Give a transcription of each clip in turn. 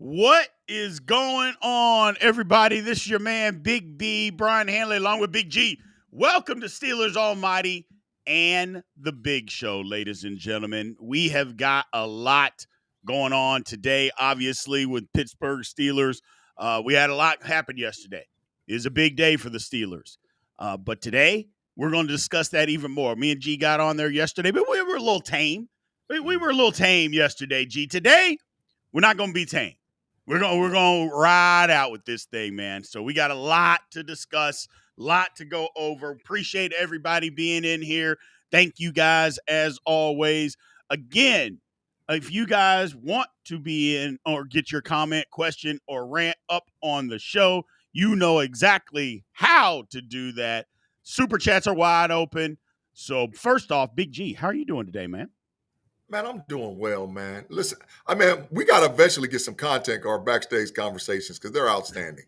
What is going on, everybody? This is your man, Big B, Brian Hanley, along with Big G. Welcome to Steelers Almighty and the Big Show, ladies and gentlemen. We have got a lot going on today, obviously, with Pittsburgh Steelers. We had a lot happen yesterday. It was a big day for the Steelers. But today, we're going to discuss that even more. Me and G got on there yesterday, but we were a little tame. We were a little tame yesterday, G. Today, we're not going to be tame. We're going to ride out with this thing, man. So we got a lot to discuss, a lot to go over. Appreciate everybody being in here. Thank you guys as always. Again, if you guys want to be in or get your comment, question, or rant up on the show, you know exactly how to do that. Super chats are wide open. So first off, Big G, how are you doing today, man? Man, I'm doing well, man. Listen, we got to eventually get some content or backstage conversations because they're outstanding,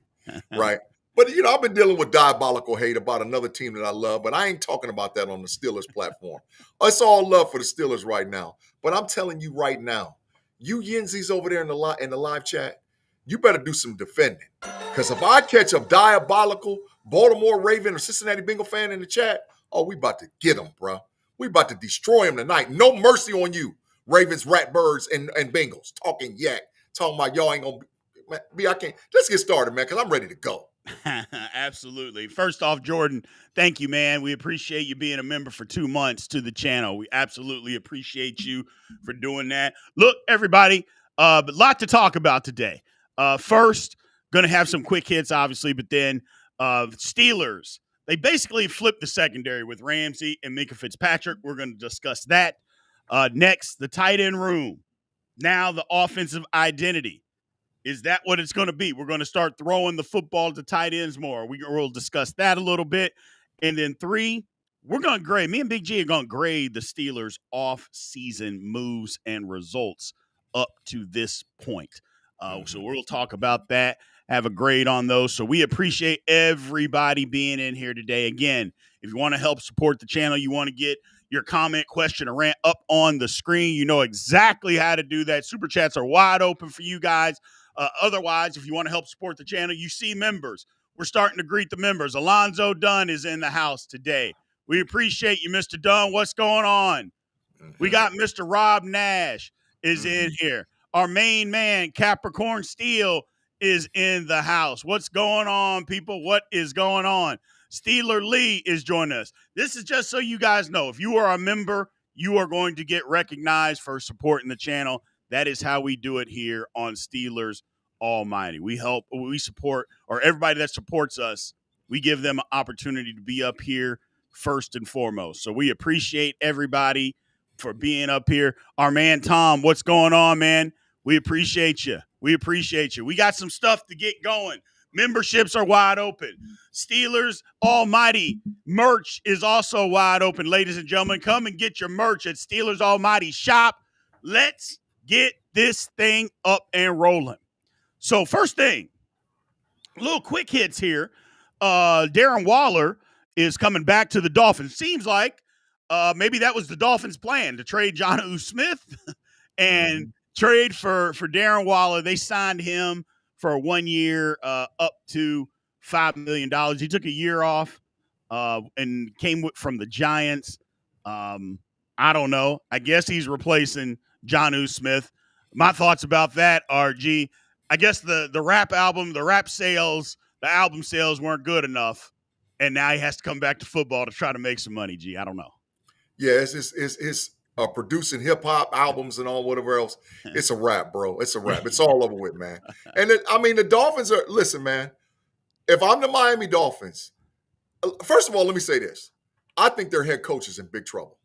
right? But, I've been dealing with diabolical hate about another team that I love, but I ain't talking about that on the Steelers platform. It's all love for the Steelers right now. But I'm telling you right now, you Yinzies over there in the live chat, you better do some defending. Because if I catch a diabolical Baltimore Raven or Cincinnati Bengal fan in the chat, we about to get them, bro. We about to destroy them tonight. No mercy on you, Ravens, Ratbirds, and Bengals. Talking about y'all ain't going to be. I can't. Let's get started, man, because I'm ready to go. Absolutely. First off, Jordan, thank you, man. We appreciate you being a member for 2 months to the channel. We absolutely appreciate you for doing that. Look, everybody, a lot to talk about today. First, going to have some quick hits, obviously, but then Steelers. They basically flipped the secondary with Ramsey and Minkah Fitzpatrick. We're going to discuss that. Next, the tight end room. Now the offensive identity. Is that what it's going to be? We're going to start throwing the football to tight ends more. We'll discuss that a little bit. And then 3, we're going to grade. Me and Big G are going to grade the Steelers' off-season moves and results up to this point. So we'll talk about that. Have a grade on those. So we appreciate everybody being in here today. Again, if you want to help support the channel, you want to get your comment, question, or rant up on the screen, you know exactly how to do that. Super chats are wide open for you guys. Otherwise, if you want to help support the channel, you see members. We're starting to greet the members. Alonzo Dunn is in the house today. We appreciate you, Mr. Dunn. What's going on? We got Mr. Rob Nash is in here. Our main man, Capricorn Steel, is in the house. What's going on, people? What is going on? Steeler Lee is joining us. This is just so you guys know. If you are a member, you are going to get recognized for supporting the channel. That is how we do it here on Steelers Almighty. We support, or everybody that supports us, we give them an opportunity to be up here first and foremost. So we appreciate everybody for being up here. Our man Tom, what's going on, man? We appreciate you. We appreciate you. We got some stuff to get going. Memberships are wide open. Steelers Almighty merch is also wide open, ladies and gentlemen. Come and get your merch at Steelers Almighty Shop. Let's get this thing up and rolling. So first thing, little quick hits here. Darren Waller is coming back to the Dolphins. Seems like maybe that was the Dolphins' plan to trade Jonnu Smith and trade for Darren Waller. They signed him for a 1 year up to $5 million. He took a year off and came from the Giants. I don't know. I guess he's replacing Jonnu Smith. My thoughts about that are, I guess the rap album, the album sales weren't good enough, and now he has to come back to football to try to make some money, I don't know. Yeah, it's producing hip-hop albums and all whatever else. It's a wrap, bro. It's a wrap. It's all over with, man. And the Dolphins are – listen, man, if I'm the Miami Dolphins, first of all, let me say this. I think their head coach is in big trouble.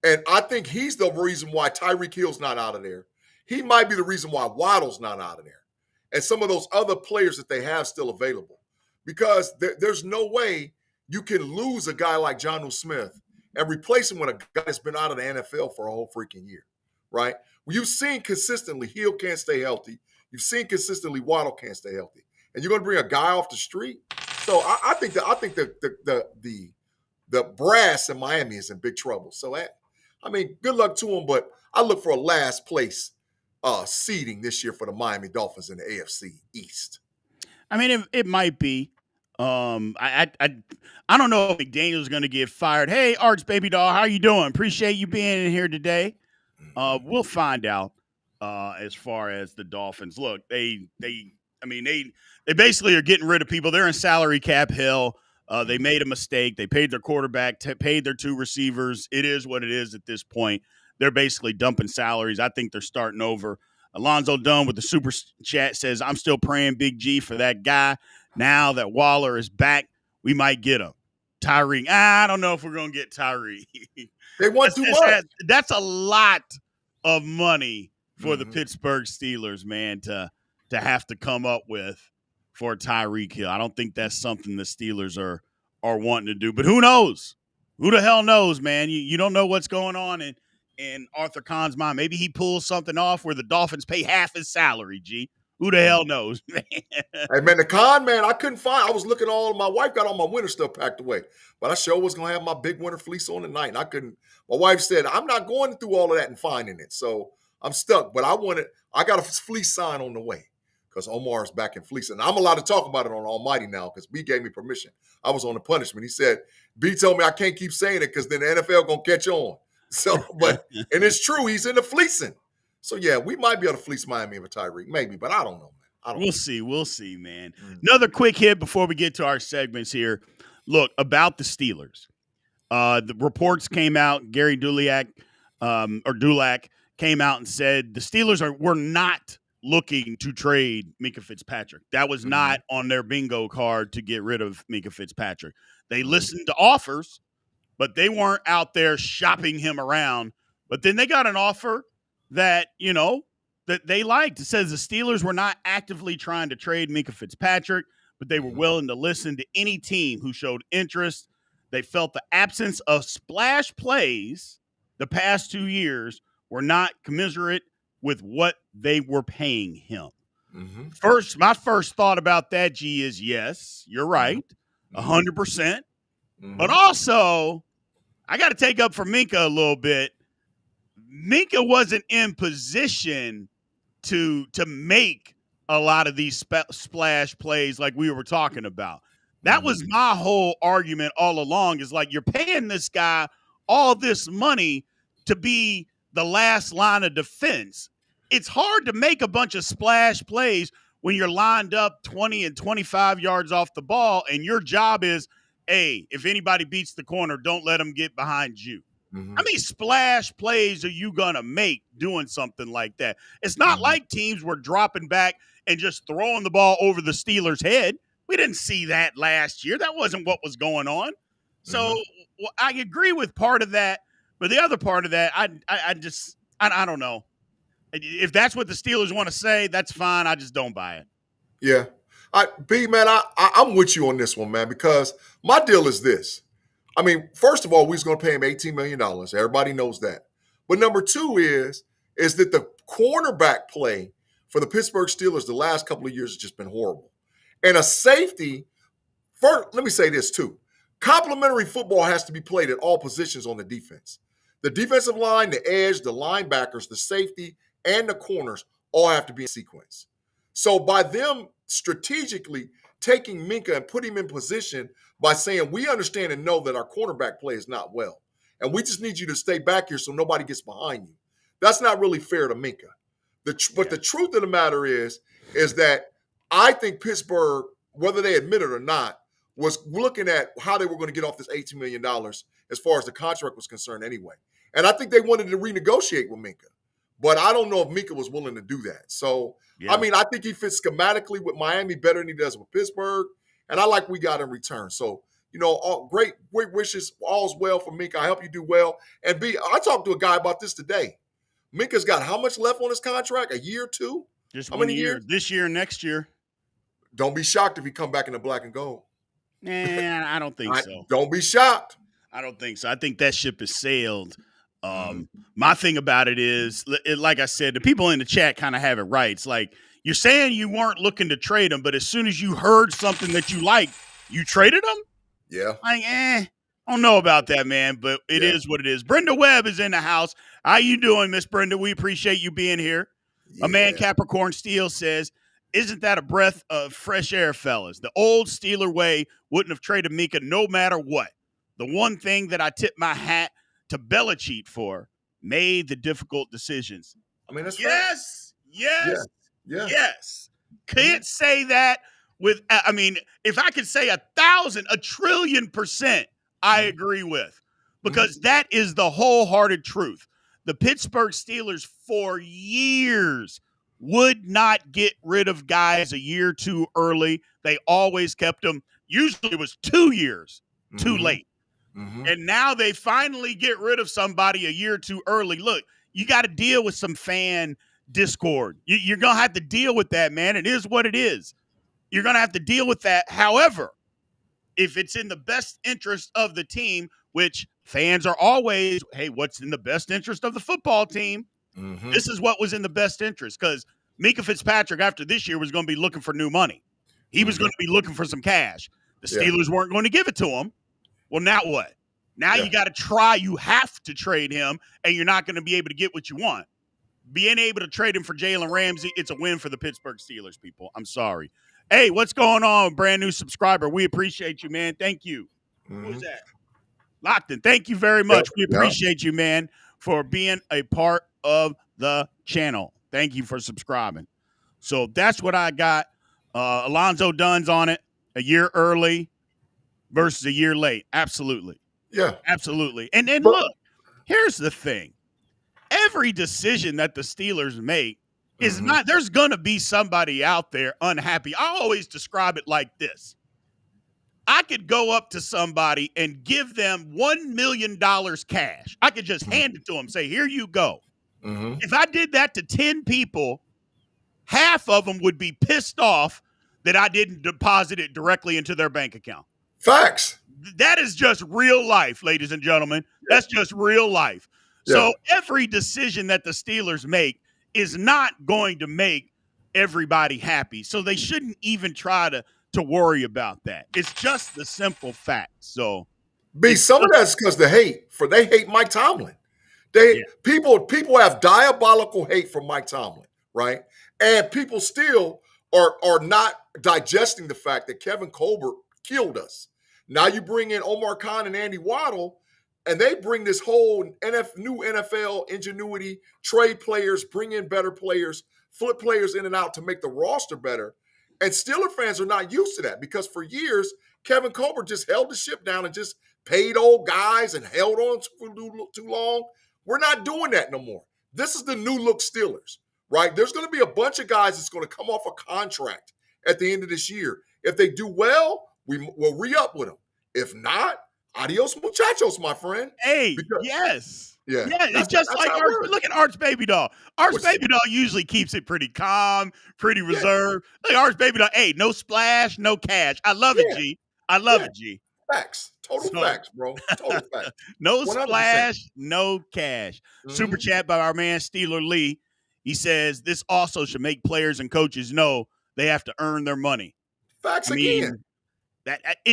And I think he's the reason why Tyreek Hill's not out of there. He might be the reason why Waddle's not out of there. And some of those other players that they have still available. Because there's no way you can lose a guy like Jonnu Smith and replace him with a guy that's been out of the NFL for a whole freaking year, right? Well, you've seen consistently Hill can't stay healthy. You've seen consistently Waddle can't stay healthy. And you're going to bring a guy off the street? So I think the brass in Miami is in big trouble. So, good luck to them, but I look for a last place seeding this year for the Miami Dolphins in the AFC East. I mean, it might be. I don't know if McDaniel's going to get fired. Hey, Arch baby doll, how you doing? Appreciate you being in here today. We'll find out. As far as the Dolphins, look, they basically are getting rid of people. They're in salary cap hell. They made a mistake. They paid their quarterback, paid their two receivers. It is what it is at this point. They're basically dumping salaries. I think they're starting over. Alonzo Dunn with the super chat says, I'm still praying Big G for that guy. Now that Waller is back, we might get him. Tyreek. I don't know if we're going to get Tyreek. They want too much. That's a lot of money for the Pittsburgh Steelers, man, to have to come up with for Tyreek Hill. I don't think that's something the Steelers are wanting to do. But who knows? Who the hell knows, man? You don't know what's going on in Arthur Khan's mind. Maybe he pulls something off where the Dolphins pay half his salary, G. Who the hell knows, man? Hey, man, the Khan, man, I couldn't find. I was looking my wife got all my winter stuff packed away. But I sure was going to have my big winter fleece on tonight. And I couldn't. My wife said, I'm not going through all of that and finding it. So I'm stuck. But I got a fleece sign on the way because Omar's back in fleece. And I'm allowed to talk about it on Almighty now because B gave me permission. I was on the punishment. He said, B told me I can't keep saying it because then the NFL going to catch on. So, and it's true. He's in the fleecing. So, yeah, we might be able to fleece Miami with Tyreek. Maybe, but I don't know, man. We'll see, man. Another quick hit before we get to our segments here. Look, about the Steelers. The reports came out. Gary Dulac came out and said the Steelers were not looking to trade Minkah Fitzpatrick. That was not on their bingo card to get rid of Minkah Fitzpatrick. They listened to offers, but they weren't out there shopping him around. But then they got an offer that, that they liked. It says the Steelers were not actively trying to trade Minkah Fitzpatrick, but they were willing to listen to any team who showed interest. They felt the absence of splash plays the past 2 years were not commensurate with what they were paying him. My first thought about that, G, is yes, you're right, 100%. But also, I got to take up for Minkah a little bit. Minkah wasn't in position to make a lot of these splash plays like we were talking about. That was my whole argument all along, is like, you're paying this guy all this money to be the last line of defense. It's hard to make a bunch of splash plays when you're lined up 20 and 25 yards off the ball, and your job is, hey, if anybody beats the corner, don't let them get behind you. How many splash plays are you going to make doing something like that? It's not like teams were dropping back and just throwing the ball over the Steelers' head. We didn't see that last year. That wasn't what was going on. So I agree with part of that, but the other part of that, I don't know. If that's what the Steelers want to say, that's fine. I just don't buy it. Yeah. I'm with you on this one, man, because my deal is this. I mean, first of all, we was going to pay him $18 million. Everybody knows that. But number two is that the cornerback play for the Pittsburgh Steelers the last couple of years has just been horrible. And a safety, first, let me say this too. Complementary football has to be played at all positions on the defense. The defensive line, the edge, the linebackers, the safety, and the corners all have to be in sequence. So by them strategically taking Minkah and putting him in position by saying, we understand and know that our cornerback play is not well, and we just need you to stay back here so nobody gets behind you. That's not really fair to Minkah. But the truth of the matter is that I think Pittsburgh, whether they admit it or not, was looking at how they were going to get off this $18 million as far as the contract was concerned anyway. And I think they wanted to renegotiate with Minkah. But I don't know if Minkah was willing to do that. So, yeah. I mean, I think he fits schematically with Miami better than he does with Pittsburgh. And I like we got in return. So, great wishes. All's well for Minkah. I hope you do well. And B, I talked to a guy about this today. Minkah's got how much left on his contract? A year or two? Just how many years? Years? This year and next year. Don't be shocked if he come back in the black and gold. I don't think so. Don't be shocked. I don't think so. I think that ship has sailed. My thing about it is, like I said, the people in the chat kind of have it right. It's like, you're saying you weren't looking to trade him, but as soon as you heard something that you liked, you traded him? Yeah. Like, I don't know about that, man, but it is what it is. Brenda Webb is in the house. How you doing, Miss Brenda? We appreciate you being here. A man, Yeah. Capricorn Steel, says, isn't that a breath of fresh air, fellas? The old Steeler way wouldn't have traded Minkah no matter what. The one thing that I tip my hat to Belichick for, made the difficult decisions. I mean, that's yes, Yeah. yes. Can't say that with, I mean, if I could say 1,000, 1,000,000,000%, I agree with, because that is the wholehearted truth. The Pittsburgh Steelers for years would not get rid of guys a year too early. They always kept them. Usually it was 2 years too late. And now they finally get rid of somebody a year too early. Look, you got to deal with some fan discord. You're going to have to deal with that, man. It is what it is. You're going to have to deal with that. However, if it's in the best interest of the team, which fans are always, hey, what's in the best interest of the football team? This is what was in the best interest, because Minkah Fitzpatrick after this year was going to be looking for new money. He was going to be looking for some cash. The Steelers weren't going to give it to him. Well, now what? Now you got to try. You have to trade him, and you're not going to be able to get what you want. Being able to trade him for Jalen Ramsey, it's a win for the Pittsburgh Steelers, people. I'm sorry. Hey, what's going on, brand new subscriber? We appreciate you, man. Thank you. Who's that? Lockton, thank you very much. We appreciate you, man, for being a part of the channel. Thank you for subscribing. So that's what I got. Alonzo Dunn's on it, a year early versus a year late. Absolutely. Yeah. Absolutely. And then look, here's the thing. Every decision that the Steelers make is not, there's going to be somebody out there unhappy. I always describe it like this. I could go up to somebody and give them $1 million cash. I could just hand it to them, say, here you go. If I did that to 10 people, half of them would be pissed off that I didn't deposit it directly into their bank account. Facts. That is just real life, ladies and gentlemen. That's just real life. So every decision that the Steelers make is not going to make everybody happy. So they shouldn't even try to worry about that. It's just the simple fact. So some of that's because they hate Mike Tomlin. People have diabolical hate for Mike Tomlin, right? And people still are not digesting the fact that Kevin Colbert killed us. Now you bring in Omar Khan and Andy Waddle, and they bring this whole new NFL ingenuity, trade players, bring in better players, flip players in and out to make the roster better. And Steeler fans are not used to that, because for years, Kevin Colbert just held the ship down and just paid old guys and held on for too long. We're not doing that no more. This is the new look Steelers, right? There's going to be a bunch of guys that's going to come off a contract at the end of this year. If they do well, we'll re-up with them. If not, adios muchachos, my friend. Hey, yes. Yeah. It's just like look at Arch Baby Doll. Arch Baby Doll usually keeps it pretty calm, pretty reserved. Look, Arch Baby Doll, hey, no splash, no cash. I love it, G. I love it, G. Facts. Total facts, bro. Total facts. No 100%. Splash, no cash. Super chat by our man Steeler Lee. He says this also should make players and coaches know they have to earn their money. Facts again.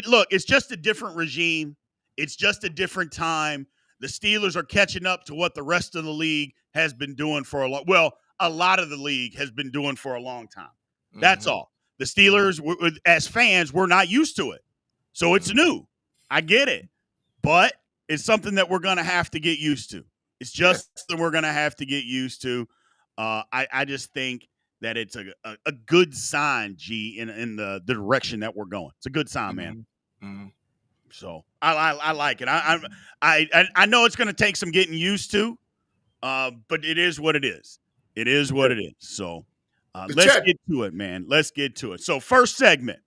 Look, it's just a different regime. It's just a different time. The Steelers are catching up to what the rest of the league has been doing for a lot of the league has been doing for a long time. That's all. The Steelers, as fans, we're not used to it. So it's new. I get it. But it's something that we're going to have to get used to. It's just something we're going to have to get used to. I just think that it's a good sign, G, in the direction that we're going. It's a good sign, man. So I like it. I know it's going to take some getting used to, but it is what it is. It is what it is. So let's get to it, man. Let's get to it. So first segment,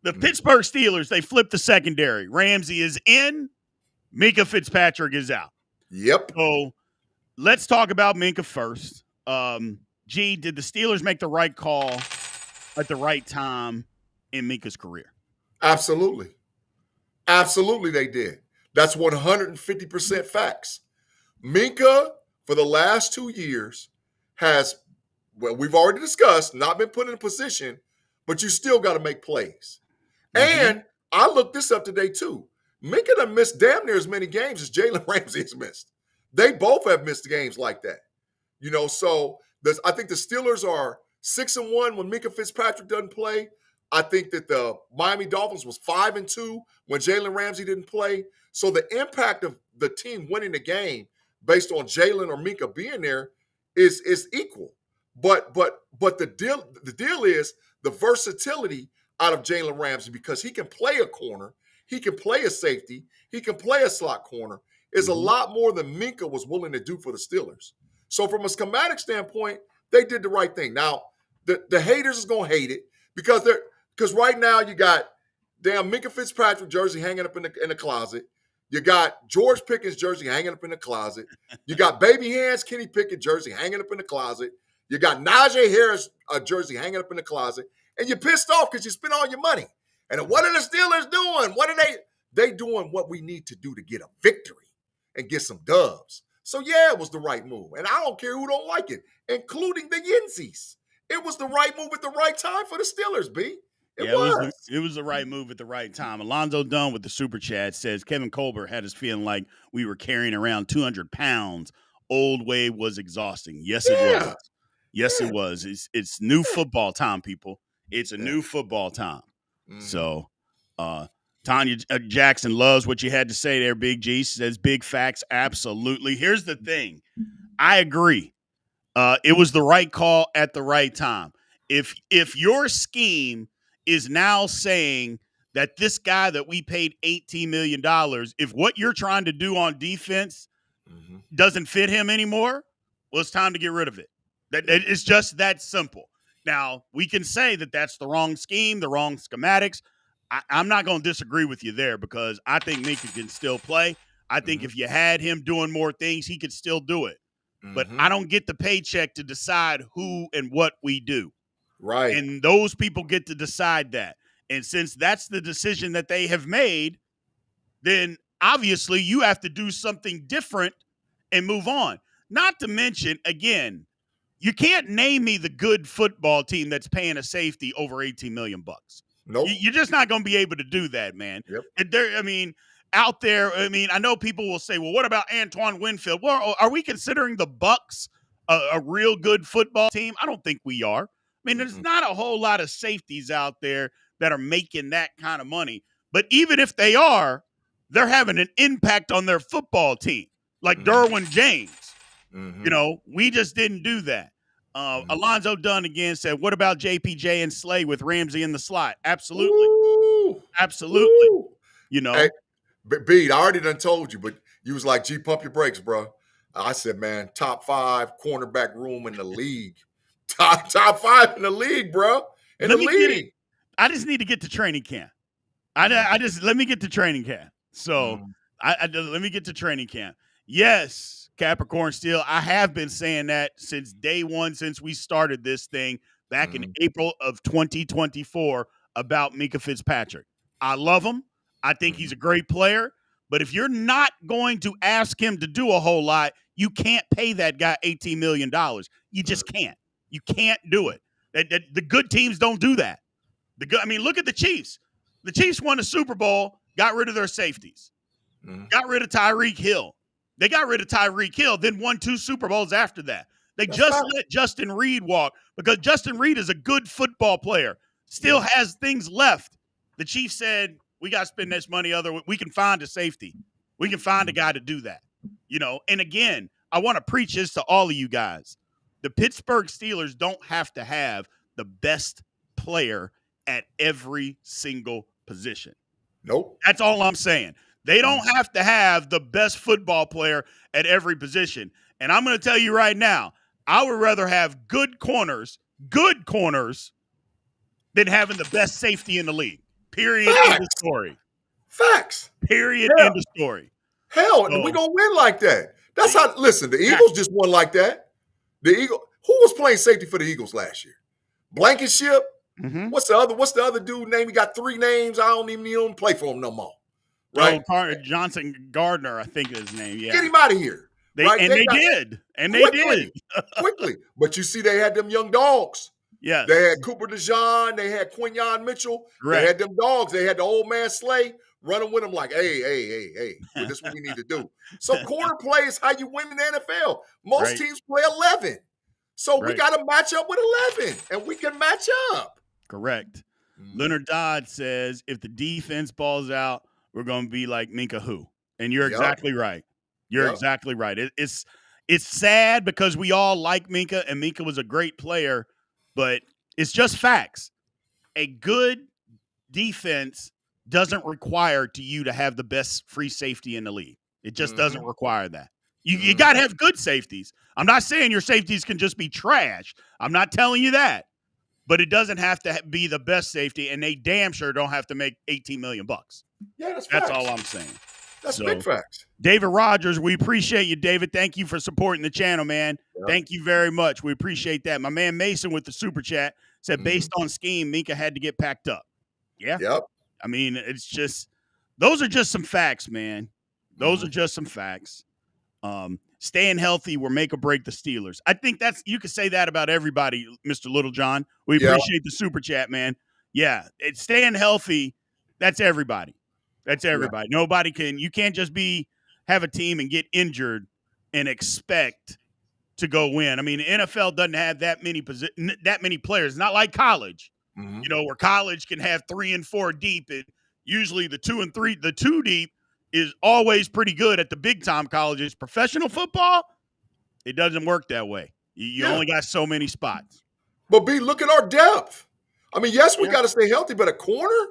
the Pittsburgh Steelers, they flipped the secondary. Ramsey is in. Minkah Fitzpatrick is out. Yep. So let's talk about Minkah first. G, did the Steelers make the right call at the right time in Minkah's career? Absolutely. Absolutely, they did. That's 150% facts. Minkah, for the last 2 years, has, we've already discussed, not been put in a position, but you still got to make plays. And I looked this up today, too. Minkah done missed damn near as many games as Jalen Ramsey has missed. They both have missed games like that. So I think the Steelers are 6-1 when Minkah Fitzpatrick doesn't play. I think that the Miami Dolphins was 5-2 when Jalen Ramsey didn't play. So the impact of the team winning the game based on Jalen or Minkah being there is equal. But the deal is the versatility out of Jalen Ramsey, because he can play a corner, he can play a safety, he can play a slot corner, is a lot more than Minkah was willing to do for the Steelers. So from a schematic standpoint, they did the right thing. Now, the haters is gonna hate it because right now you got damn Minkah Fitzpatrick jersey hanging up in the closet. You got George Pickens jersey hanging up in the closet. You got baby hands Kenny Pickett jersey hanging up in the closet. You got Najee Harris jersey hanging up in the closet. And you're pissed off because you spent all your money. And what are the Steelers doing? What are they doing what we need to do to get a victory and get some dubs. So yeah, it was the right move. And I don't care who don't like it, including the Yenzies. It was the right move at the right time for the Steelers, B. It was the right move at the right time. Alonzo Dunn with the super chat says Kevin Colbert had us feeling like we were carrying around 200 pounds. Old way was exhausting. Yes, it was. Yes, it was. It's new football time, people. It's a new football time. So, Tanya Jackson loves what you had to say there, Big G. Says big facts. Absolutely. Here's the thing. I agree. It was the right call at the right time. If your scheme is now saying that this guy that we paid $18 million, if what you're trying to do on defense doesn't fit him anymore, well, it's time to get rid of it. It's just that simple. Now, we can say that that's the wrong scheme, the wrong schematics. I'm not going to disagree with you there because I think Minkah can still play. I think if you had him doing more things, he could still do it. But I don't get the paycheck to decide who and what we do. Right. And those people get to decide that. And since that's the decision that they have made, then obviously you have to do something different and move on. Not to mention, again, you can't name me the good football team that's paying a safety over $18 million. Nope. You're just not going to be able to do that, man. Yep. Out there, I know people will say, well, what about Antoine Winfield? Well, are we considering the Bucs a real good football team? I don't think we are. There's not a whole lot of safeties out there that are making that kind of money. But even if they are, they're having an impact on their football team, like Derwin James. We just didn't do that. Alonzo Dunn again said, what about JPJ and Slay with Ramsey in the slot? Absolutely. Ooh. Absolutely. Ooh. Hey, Beat, I already done told you, but you was like, G, pump your brakes, bro. I said, man, top 5 cornerback room in the league. Top 5 in the league, bro. In the league. I just need to get to training camp. Let me get to training camp. So let me get to training camp. Yes, Capricorn Steel, I have been saying that since day one, since we started this thing back in April of 2024 about Minkah Fitzpatrick. I love him. I think he's a great player. But if you're not going to ask him to do a whole lot, you can't pay that guy $18 million. You just can't. You can't do it. The good teams don't do that. Look at the Chiefs. The Chiefs won a Super Bowl, got rid of their safeties, got rid of Tyreek Hill. They got rid of Tyreek Hill, then won 2 Super Bowls after that. Let Justin Reed walk because Justin Reed is a good football player, still has things left. The Chiefs said, we got to spend this money we can find a safety. We can find a guy to do that. And again, I want to preach this to all of you guys. The Pittsburgh Steelers don't have to have the best player at every single position. Nope. That's all I'm saying. They don't have to have the best football player at every position. And I'm going to tell you right now, I would rather have good corners than having the best safety in the league. Period. End of story. Facts. Period. End of story. Hell, we going to win like that. That's how, listen, the Eagles just won like that. Who was playing safety for the Eagles last year? Blankenship? What's the other dude name? He got 3 names. I don't even play for him no more. Right? Johnson Gardner, I think is his name. Yeah. Get him out of here. They did. Quickly. But you see, they had them young dogs. Yeah. They had Cooper DeJean. They had Quinyon Mitchell. Correct. They had them dogs. They had the old man Slay running with them like, hey. This is what we need to do. So corner play is how you win in the NFL. Most teams play 11. So we Right. got to match up with 11, and we can match up. Correct. Mm-hmm. Leonard Dodd says, if the defense balls out, we're going to be like Minkah who. And you're exactly right. You're exactly right. It's sad because we all like Minkah, and Minkah was a great player, but it's just facts. A good defense doesn't require you to have the best free safety in the league. It just doesn't require that. You got to have good safeties. I'm not saying your safeties can just be trash. I'm not telling you that. But it doesn't have to be the best safety, and they damn sure don't have to make $18 million. Yeah, that's all I'm saying. That's big facts. David Rogers, we appreciate you, David. Thank you for supporting the channel, man. Yep. Thank you very much. We appreciate that. My man Mason with the super chat said, based on scheme, Minkah had to get packed up. Yeah. Yep. I mean, it's just those are just some facts, man. Those are just some facts. Staying healthy will make or break the Steelers. I think you could say that about everybody, Mr. Littlejohn. We appreciate the super chat, man. Yeah, it's staying healthy. That's everybody. That's everybody. Yeah. You can't just have a team and get injured and expect to go win. I mean, the NFL doesn't have that many players. Not like college, where college can have 3 and 4 deep, and usually the 2 and 3, the 2 deep is always pretty good at the big time colleges. Professional football, it doesn't work that way. You only got so many spots. But B, look at our depth. I mean, yes, we got to stay healthy, but a corner,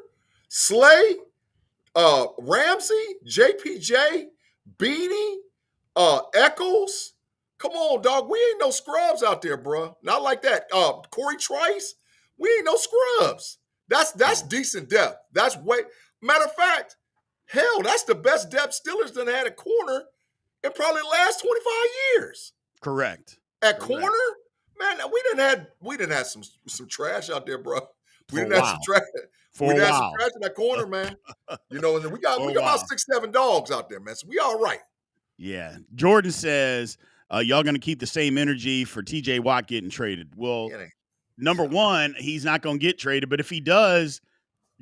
Slay, Ramsey, JPJ, Beanie, Eccles. Come on, dog. We ain't no scrubs out there, bro. Not like that. Corey Trice, we ain't no scrubs. That's decent depth. That's way. Matter of fact, hell, that's the best depth Steelers done had at corner in probably the last 25 years. Correct. At corner, man, we didn't have some trash out there, bro. We didn't have some trash. We didn't have some trash in that corner, man. And then we got about 6-7 dogs out there, man. So we all right. Yeah. Jordan says, y'all going to keep the same energy for TJ Watt getting traded. Well, number one, he's not going to get traded. But if he does,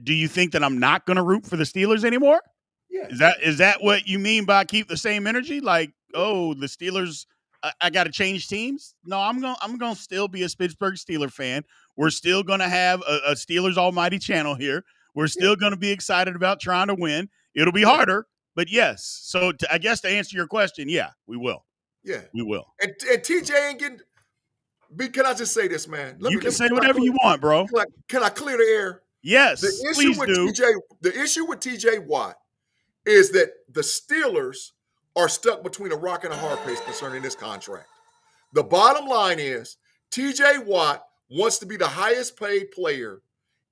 do you think that I'm not going to root for the Steelers anymore? Yeah. Is that what you mean by keep the same energy? Like, the Steelers, I got to change teams? No, I'm going to still be a Pittsburgh Steeler fan. We're still going to have a Steelers Almighty channel here. We're still going to be excited about trying to win. It'll be harder, but yes. So I guess to answer your question, yeah, we will. Yeah, we will. And TJ ain't getting. Can I just say this, man? You can say whatever you want, bro. Can I clear the air? Yes, please do. The issue with TJ Watt is that the Steelers are stuck between a rock and a hard place concerning this contract. The bottom line is TJ Watt wants to be the highest paid player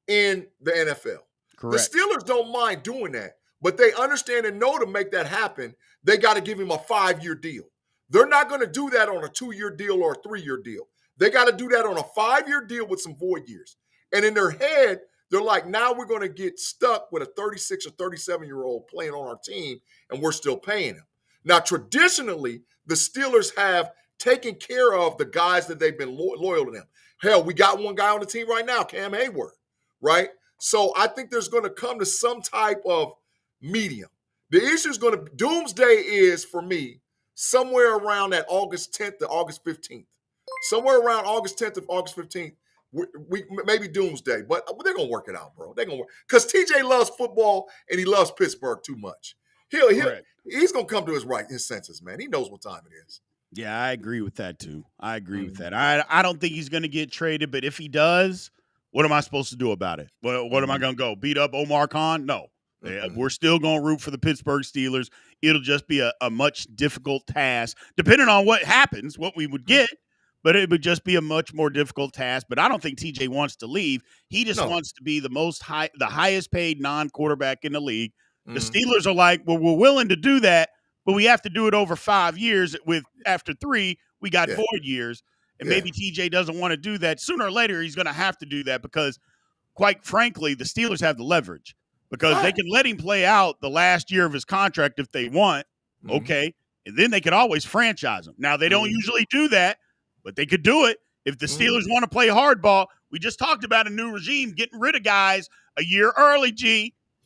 in the NFL. Correct. The Steelers don't mind doing that, but they understand and know to make that happen, they got to give him a 5-year deal. They're not going to do that on a 2-year deal or a 3-year deal. They got to do that on a 5-year deal with some void years. And in their head, they're like, now we're going to get stuck with a 36 or 37-year-old playing on our team, and we're still paying him. Now, traditionally, the Steelers have taken care of the guys that they've been loyal to them. Hell, we got one guy on the team right now, Cam Hayward, right? So I think there's going to come to some type of medium. The issue is going to – doomsday is, for me, somewhere around that August 10th to August 15th. Somewhere around August 10th to August 15th, we maybe doomsday, but they're going to work it out, bro. They're going to work. Because TJ loves football, and he loves Pittsburgh too much. He's going to come to his senses, man. He knows what time it is. Yeah, I agree with that, too. I agree with that. I don't think he's going to get traded, but if he does, what am I supposed to do about it? What am I going to go? Beat up Omar Khan? No. We're still going to root for the Pittsburgh Steelers. It'll just be a much difficult task, depending on what happens, what we would get, but it would just be a much more difficult task. But I don't think TJ wants to leave. He just wants to be the highest paid non-quarterback in the league. The Steelers are like, well, we're willing to do that, but we have to do it over 5 years. After 3, we got void years. And maybe TJ doesn't want to do that. Sooner or later, he's going to have to do that because, quite frankly, the Steelers have the leverage because they can let him play out the last year of his contract if they want. Okay. And then they could always franchise him. Now, they don't usually do that, but they could do it. If the Steelers want to play hardball, we just talked about a new regime getting rid of guys a year early,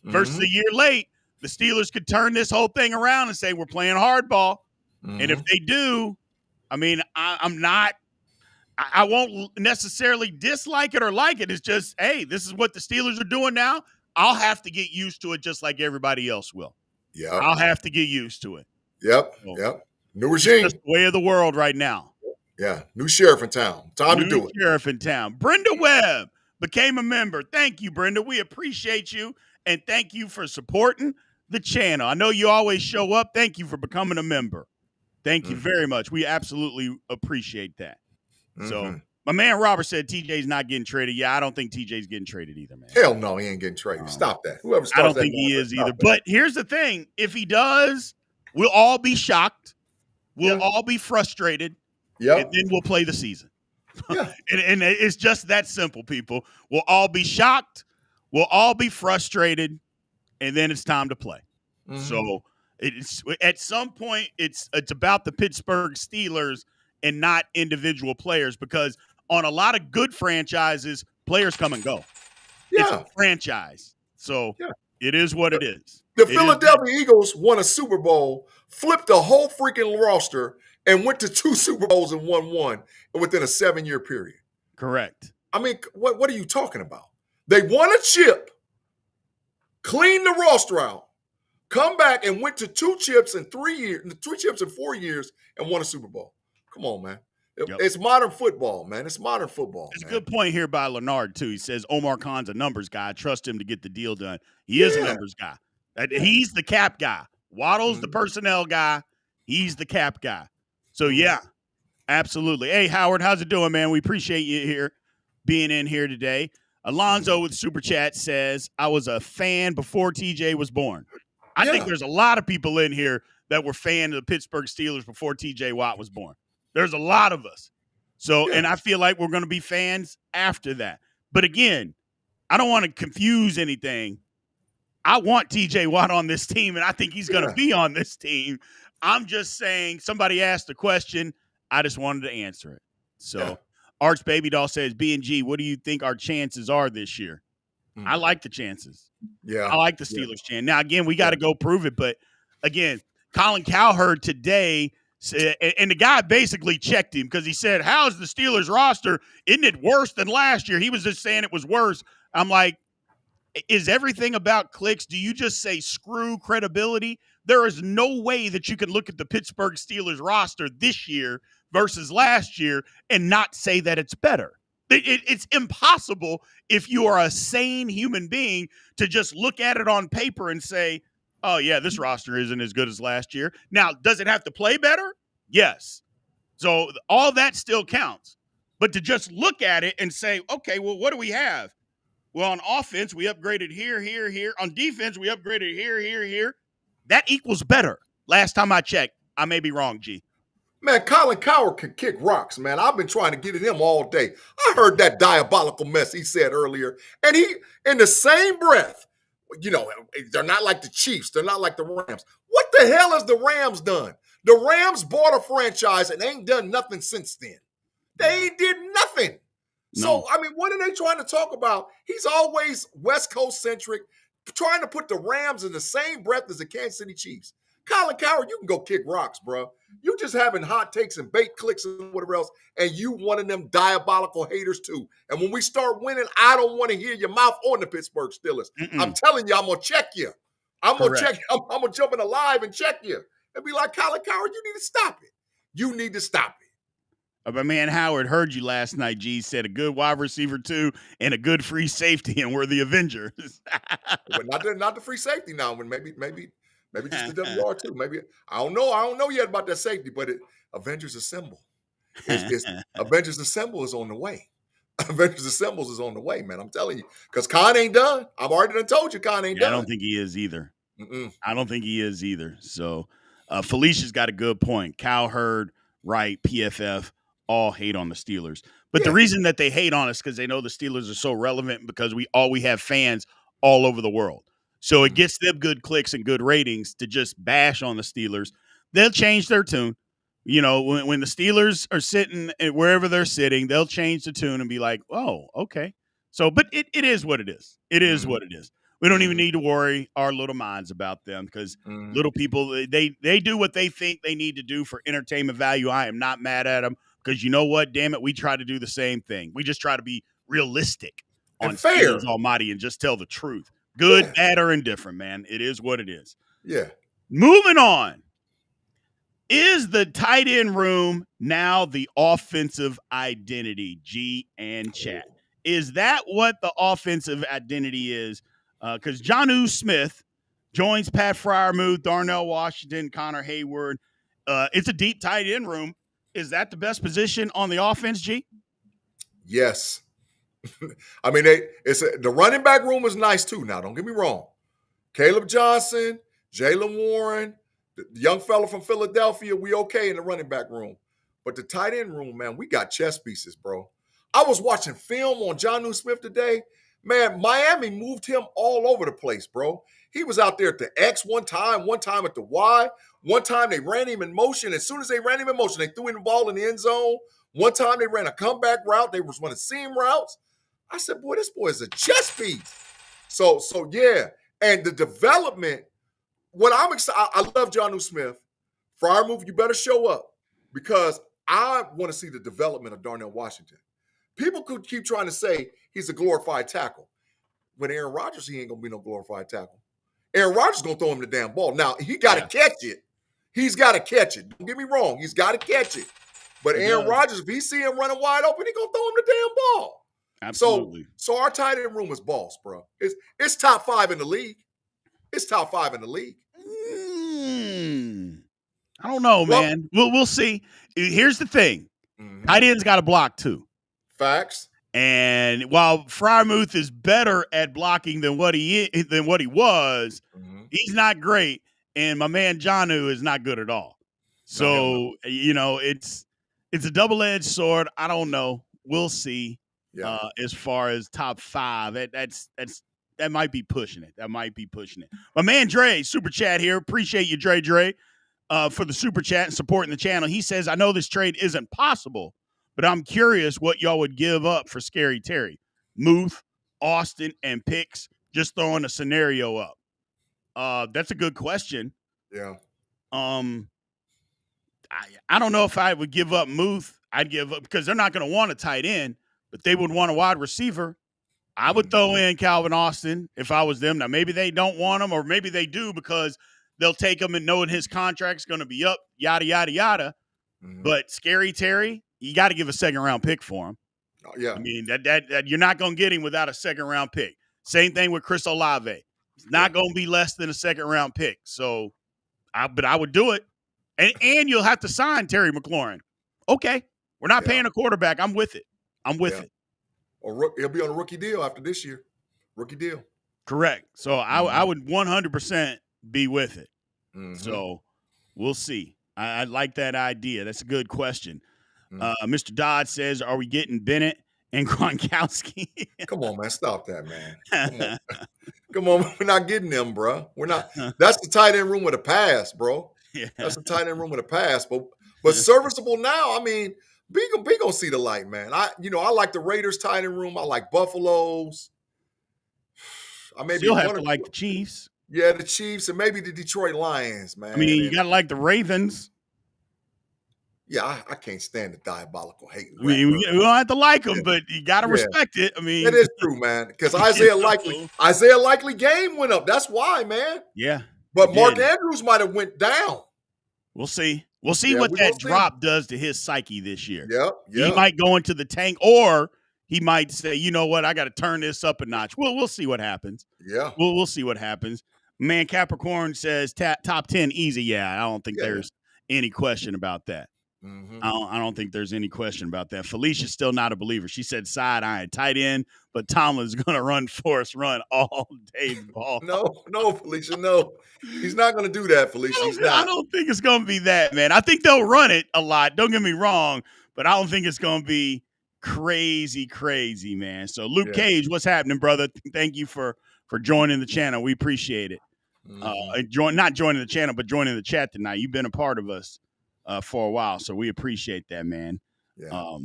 versus a year late. The Steelers could turn this whole thing around and say, we're playing hardball. And if they do, I mean, I'm not I won't necessarily dislike it or like it. It's just, hey, this is what the Steelers are doing now. I'll have to get used to it just like everybody else will. Yep. I'll have to get used to it. Yep. So, Yep. New regime. It's just the way of the world right now. Yeah. New sheriff in town. Time to do it. New sheriff in town. Brenda Webb became a member. Thank you, Brenda. We appreciate you. And thank you for supporting the channel. I know you always show up. Thank you for becoming a member. Thank you very much. We absolutely appreciate that. So my man Robert said TJ's not getting traded. Yeah, I don't think TJ's getting traded either, man. Hell no, he ain't getting traded. Stop that. Whoever starts I don't think he is either. But here's the thing. If he does, we'll all be shocked. We'll all be frustrated. Yep. And then we'll play the season. Yeah. and it's just that simple, people. We'll all be shocked. We'll all be frustrated. And then it's time to play. So it's at some point it's about the Pittsburgh Steelers and not individual players, because on a lot of good franchises, players come and go. Yeah. It's a franchise. So it is what it is. The Philadelphia Eagles won a Super Bowl, flipped the whole freaking roster, and went to 2 Super Bowls and won 1 within a 7-year period. Correct. I mean, what are you talking about? They won a chip, cleaned the roster out, come back and went to 2 chips in 3 years, 3 chips in 4 years, and won a Super Bowl. Come on, man. It's modern football, man. It's modern football. It's a good point here by Leonard, too. He says Omar Khan's a numbers guy. I trust him to get the deal done. He is a numbers guy. He's the cap guy. Waddle's the personnel guy. He's the cap guy. So, yeah, absolutely. Hey, Howard, how's it doing, man? We appreciate you being in here today. Alonzo with Super Chat says, I was a fan before TJ was born. I think there's a lot of people in here that were fans of the Pittsburgh Steelers before TJ Watt was born. There's a lot of us. So, and I feel like we're going to be fans after that. But again, I don't want to confuse anything. I want TJ Watt on this team, and I think he's going to be on this team. I'm just saying, somebody asked a question. I just wanted to answer it. So, Arch Baby Doll says, B&G, what do you think our chances are this year? I like the chances. Yeah. I like the Steelers chance. Now, again, we got to go prove it. But, again, Colin Cowherd today said, and the guy basically checked him because he said, how's the Steelers roster? Isn't it worse than last year? He was just saying it was worse. I'm like, is everything about clicks? Do you just say screw credibility? There is no way that you can look at the Pittsburgh Steelers roster this year versus last year and not say that it's better. It's impossible if you are a sane human being to just look at it on paper and say, oh, yeah, this roster isn't as good as last year. Now, does it have to play better? Yes. So all that still counts. But to just look at it and say, okay, well, what do we have? Well, on offense, we upgraded here, here, here. On defense, we upgraded here, here, here. That equals better. Last time I checked. I may be wrong, G. Man, Colin Cowherd can kick rocks, man. I've been trying to get at him all day. I heard that diabolical mess he said earlier. And he, in the same breath, you know, they're not like the Chiefs. They're not like the Rams. What the hell has the Rams done? The Rams bought a franchise and ain't done nothing since then. They ain't did nothing. No. So, I mean, what are they trying to talk about? He's always West Coast centric, trying to put the Rams in the same breath as the Kansas City Chiefs. Colin Cowherd, you can go kick rocks, bro. You just having hot takes and bait clicks and whatever else, and you one of them diabolical haters too. And when we start winning, I don't want to hear your mouth on the Pittsburgh Steelers. I'm telling you, I'm going to check you. I'm going to check you. I'm going to jump in the live and check you and be like, Colin Cowherd, you need to stop it. You need to stop it. My man Howard heard you last night, G, said a good wide receiver too and a good free safety, and we're the Avengers. Well, not the free safety now, but maybe just the WR too. Maybe I don't know yet about that safety, but Avengers Assemble. Avengers Assemble is on the way. Avengers Assembles is on the way, man. I'm telling you, because Khan ain't done. I've already done told you Khan ain't done. I don't think he is either. I don't think he is either. So Felicia's got a good point. Cowherd, Wright, PFF all hate on the Steelers, but the reason that they hate on us because they know the Steelers are so relevant because we have fans all over the world. So it gets them good clicks and good ratings to just bash on the Steelers. They'll change their tune. You know, when the Steelers are sitting wherever they're sitting, they'll change the tune and be like, oh, okay. So, but it is what it is. It is what it is. We don't even need to worry our little minds about them because little people, they do what they think they need to do for entertainment value. I am not mad at them because you know what? Damn it, we try to do the same thing. We just try to be realistic on And fair. Steelers Almighty and just tell the truth. Good, Yeah. bad, or indifferent, man. It is what it is. Yeah. Moving on. Is the tight end room now the offensive identity, G and chat? Is that what the offensive identity is? Because Jonnu Smith joins Pat Freiermuth, Darnell Washington, Connor Hayward. It's a deep tight end room. Is that the best position on the offense, G? Yes. I mean, the running back room is nice too. Now, don't get me wrong. Caleb Johnson, Jalen Warren, the young fella from Philadelphia, we okay in the running back room. But the tight end room, man, we got chess pieces, bro. I was watching film on Jonnu Smith today. Man, Miami moved him all over the place, bro. He was out there at the X one time at the Y. One time they ran him in motion. As soon as they ran him in motion, they threw him the ball in the end zone. One time they ran a comeback route. They was running seam routes. I said, boy, this boy is a chess piece. So yeah. And the development, what I'm excited, I love Jonnu Smith. Freiermuth, you better show up because I want to see the development of Darnell Washington. People could keep trying to say he's a glorified tackle. When Aaron Rodgers, he ain't going to be no glorified tackle. Aaron Rodgers is going to throw him the damn ball. Now, he got to catch it. He's got to catch it. Don't get me wrong. He's got to catch it. But Aaron Rodgers, if he see him running wide open, he's going to throw him the damn ball. Absolutely. So our tight end room is boss, bro. It's top 5 in the league. It's top 5 in the league. I don't know, man. We'll see. Here's the thing. Tight end's got to block too. Facts. And while Freiermuth is better at blocking than what he was, he's not great. And my man Jonnu is not good at all. So, it's a double-edged sword. I don't know. We'll see. Yeah. As far as top 5, that might be pushing it. My man Dre, super chat here. Appreciate you, Dre, for the super chat and supporting the channel. He says, I know this trade isn't possible, but I'm curious what y'all would give up for Scary Terry. Muth, Austin, and picks. Just throwing a scenario up. That's a good question. Yeah. I don't know if I would give up Muth. I'd give up because they're not going to want a tight end, but they would want a wide receiver. I would throw in Calvin Austin if I was them. Now, maybe they don't want him, or maybe they do because they'll take him and knowing his contract's going to be up, yada, yada, yada. But Scary Terry, you got to give a second-round pick for him. Yeah. I mean, that you're not going to get him without a second-round pick. Same thing with Chris Olave. It's not going to be less than a second-round pick. So, but I would do it. And you'll have to sign Terry McLaurin. Okay, we're not paying a quarterback. I'm with it. Or he'll be on a rookie deal after this year. Rookie deal. Correct. So I would 100% be with it. So we'll see. I like that idea. That's a good question. Mr. Dodd says, are we getting Bennett and Gronkowski? Come on, man. Stop that, man. Come on. We're not getting them, bro. We're not. That's the tight end room with a pass, bro. Yeah. That's the tight end room with a pass. But serviceable now, I mean, be gonna see the light, man. I like the Raiders tight end room. I like Buffalo's. You'll have to like the Chiefs. Yeah, the Chiefs and maybe the Detroit Lions, man. I mean, you got to like the Ravens. Yeah, I can't stand the diabolical hate. I mean, we don't have to like them, but you got to respect it. I mean, it is true, man. Because Isaiah Likely game went up. That's why, man. Yeah. But Mark Andrews might have went down. We'll see. We'll see what that drop does to his psyche this year. Yep. He might go into the tank, or he might say, you know what, I got to turn this up a notch. We'll see what happens. Yeah. We'll see what happens. Man, Capricorn says top 10 easy. Yeah, I don't think there's any question about that. I don't think there's any question about that. Felicia's still not a believer. She said side eye, tight end, but Tomlin's going to run all day ball. No, Felicia, no. He's not going to do that, Felicia. I don't think it's going to be that, man. I think they'll run it a lot. Don't get me wrong, but I don't think it's going to be crazy, man. So, Luke Cage, what's happening, brother? Thank you for joining the channel. We appreciate it. Not joining the channel, but joining the chat tonight. You've been a part of us for a while, so we appreciate that, man. Yeah.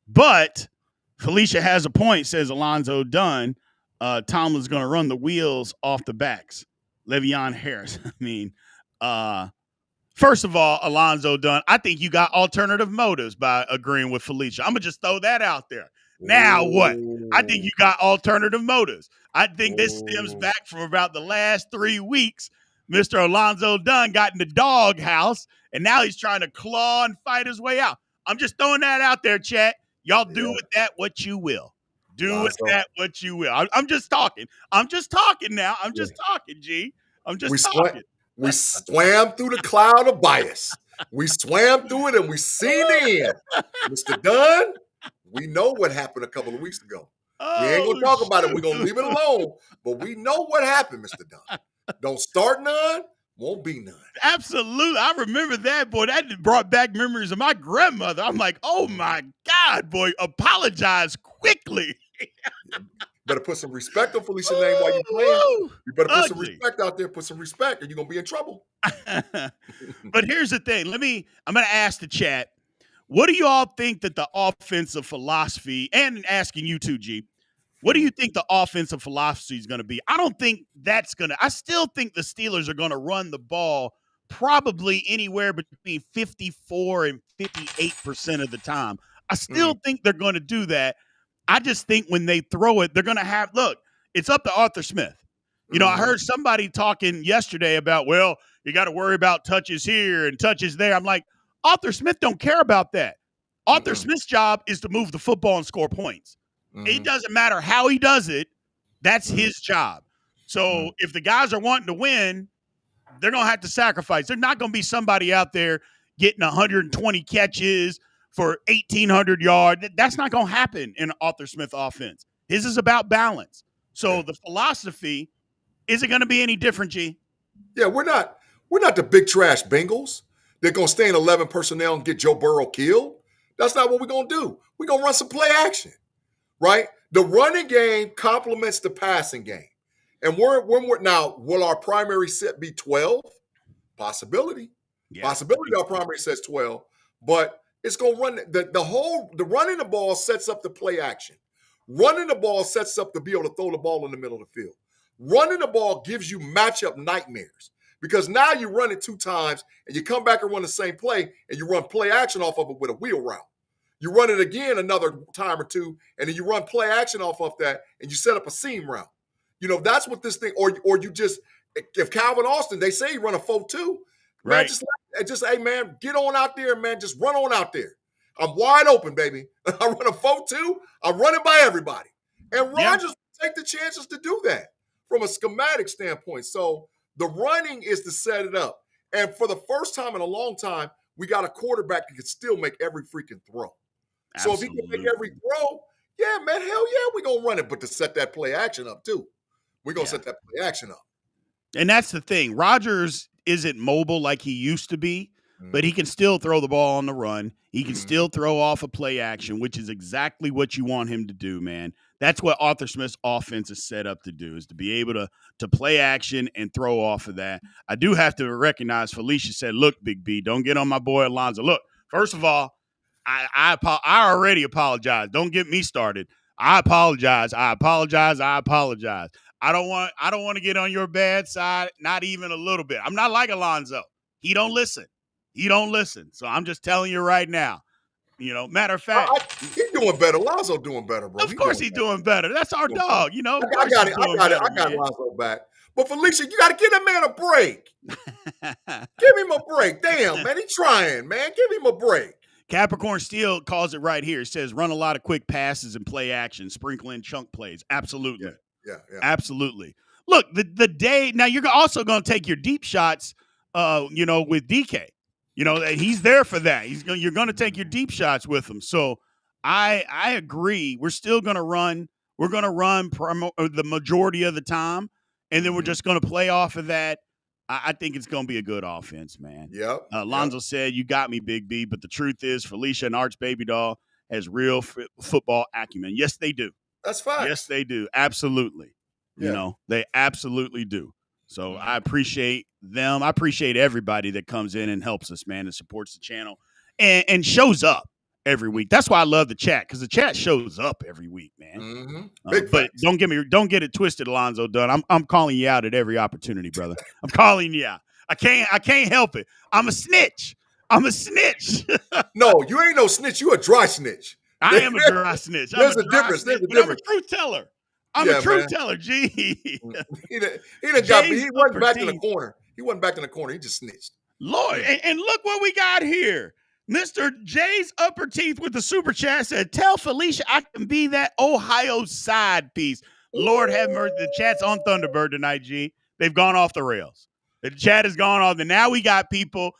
But Felicia has a point, says Alonzo Dunn. Tomlin's going to run the wheels off the backs. Le'Veon Harris. I mean, First of all, Alonzo Dunn, I think you got alternative motives by agreeing with Felicia. I'm going to just throw that out there. Now what? I think you got alternative motives. I think this stems back from about the last 3 weeks. Mr. Alonzo Dunn got in the doghouse, and now he's trying to claw and fight his way out. I'm just throwing that out there, chat. Y'all do with that what you will. Do with that what you will. I'm just talking. I'm just talking now. I'm just talking, G. I'm just talking. We swam through the cloud of bias. We swam through it and we seen the end. Mr. Dunn, we know what happened a couple of weeks ago. We ain't going to talk about it. We're going to leave it alone. But we know what happened, Mr. Dunn. Don't start none, won't be none. Absolutely. I remember that, boy. That brought back memories of my grandmother. I'm like, oh, my God, boy, apologize quickly. Better put some respect on Felicia's name while you're playing. You better put some respect out there. Put some respect, or you're going to be in trouble. But here's the thing. I'm going to ask the chat, what do you all think that the offensive philosophy, and asking you too, G, what do you think the offensive philosophy is going to be? I don't think I still think the Steelers are going to run the ball probably anywhere between 54 and 58% of the time. I still think they're going to do that. I just think when they throw it, they're going to look, it's up to Arthur Smith. You know, I heard somebody talking yesterday about, well, you got to worry about touches here and touches there. I'm like, Arthur Smith don't care about that. Arthur Smith's job is to move the football and score points. It doesn't matter how he does it. That's his job. So if the guys are wanting to win, they're going to have to sacrifice. There's not going to be somebody out there getting 120 catches for 1,800 yards. That's not going to happen in an Arthur Smith offense. His is about balance. So the philosophy, is it going to be any different, G? Yeah, we're not the big trash Bengals. They're going to stay in 11 personnel and get Joe Burrow killed. That's not what we're going to do. We're going to run some play action, right? The running game complements the passing game. And we're now, will our primary set be 12? Possibility. Yeah. Possibility our primary set's 12, but it's going to run the running the ball sets up the play action. Running the ball sets up to be able to throw the ball in the middle of the field. Running the ball gives you matchup nightmares because now you run it 2 times and you come back and run the same play and you run play action off of it with a wheel route. You run it again another time or two and then you run play action off of that and you set up a seam route. You know, that's what this thing, or you just, if Calvin Austin, they say he run a 4-2. Man, right. Just, hey, man, get on out there, man. Just run on out there. I'm wide open, baby. I run a 4-2. I'm running by everybody. And Rodgers take the chances to do that from a schematic standpoint. So the running is to set it up. And for the first time in a long time, we got a quarterback that can still make every freaking throw. Absolutely. So if he can make every throw, yeah, man, hell yeah, we're going to run it. But to set that play action up, too. We're going to set that play action up. And that's the thing. Rodgers isn't mobile like he used to be, but he can still throw the ball on the run. He can still throw off a play action, which is exactly what you want him to do, man. That's what Arthur Smith's offense is set up to do, is to be able to play action and throw off of that. I do have to recognize Felicia said, look, Big B, don't get on my boy Alonzo. Look, first of all, I already apologize. Don't get me started. I apologize. I don't want to get on your bad side, not even a little bit. I'm not like Alonzo. He don't listen. So I'm just telling you right now. You know, matter of fact, he's doing better. Alonzo doing better, bro. Of course he's doing better. That's our dog. You know, I got Alonzo back. But Felicia, you got to give that man a break. Give him a break. Damn, man, he's trying, man. Give him a break. Capricorn Steel calls it right here. It says, run a lot of quick passes and play action, sprinkle in chunk plays. Absolutely. Yeah. Absolutely. Look, the day, now you're also going to take your deep shots, with DK. You know, he's there for that. You're going to take your deep shots with him. So I agree. We're still going to run. We're going to run the majority of the time, and then we're just going to play off of that. I think it's going to be a good offense, man. Yep. Lonzo said, you got me, Big B. But the truth is, Felicia and Arch Baby Doll has real football acumen. Yes, they do. That's fine. Yes, they do. Absolutely. Yeah. You know, they absolutely do. So I appreciate them. I appreciate everybody that comes in and helps us, man, and supports the channel and shows up every week. That's why I love the chat, because the chat shows up every week, man. But don't get it twisted, Alonzo Dunn. I'm calling you out at every opportunity, brother. I'm calling you out. I can't help it. I'm a snitch. No, you ain't no snitch. You a dry snitch. I am a dry snitch. There's a difference. Snitch, but I'm a truth teller. I'm a truth teller, G. He wasn't back in the corner. He wasn't back in the corner. He just snitched. Lord, and look what we got here. Mr. Jay's upper teeth with the super chat said, tell Felicia I can be that Ohio side piece. Lord have mercy. The chat's on Thunderbird tonight, G. They've gone off the rails. The chat has gone off. And now we got people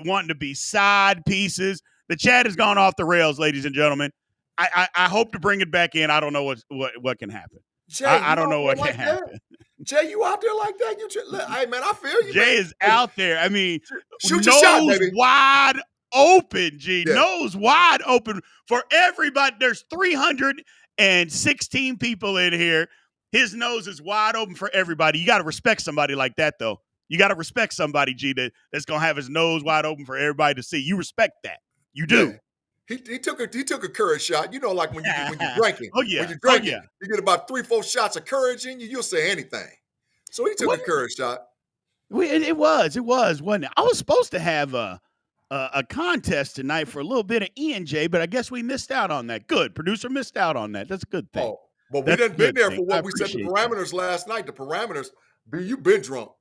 wanting to be side pieces. The chat has gone off the rails, ladies and gentlemen. I hope to bring it back in. I don't know what can happen. Jay, I don't know what can happen. Jay, you out there like that? Hey, man, I feel you. Jay is out there. I mean, shoot your shot, baby. Wide open, G. Yeah. Nose wide open for everybody. There's 316 people in here. His nose is wide open for everybody. You got to respect somebody like that, though. You got to respect somebody, G, that's going to have his nose wide open for everybody to see. You respect that. You do. Yeah. He took a courage shot. You know, like when you're drinking. Oh, yeah. When you're drinking, you get about 3-4 shots of courage in you, you'll say anything. So he took a courage shot. It was, wasn't it? I was supposed to have a contest tonight for a little bit of E&J, but I guess we missed out on that. Good. Producer missed out on that. That's a good thing. Oh, but we didn't been there for what we said the parameters last night. The parameters, you been drunk.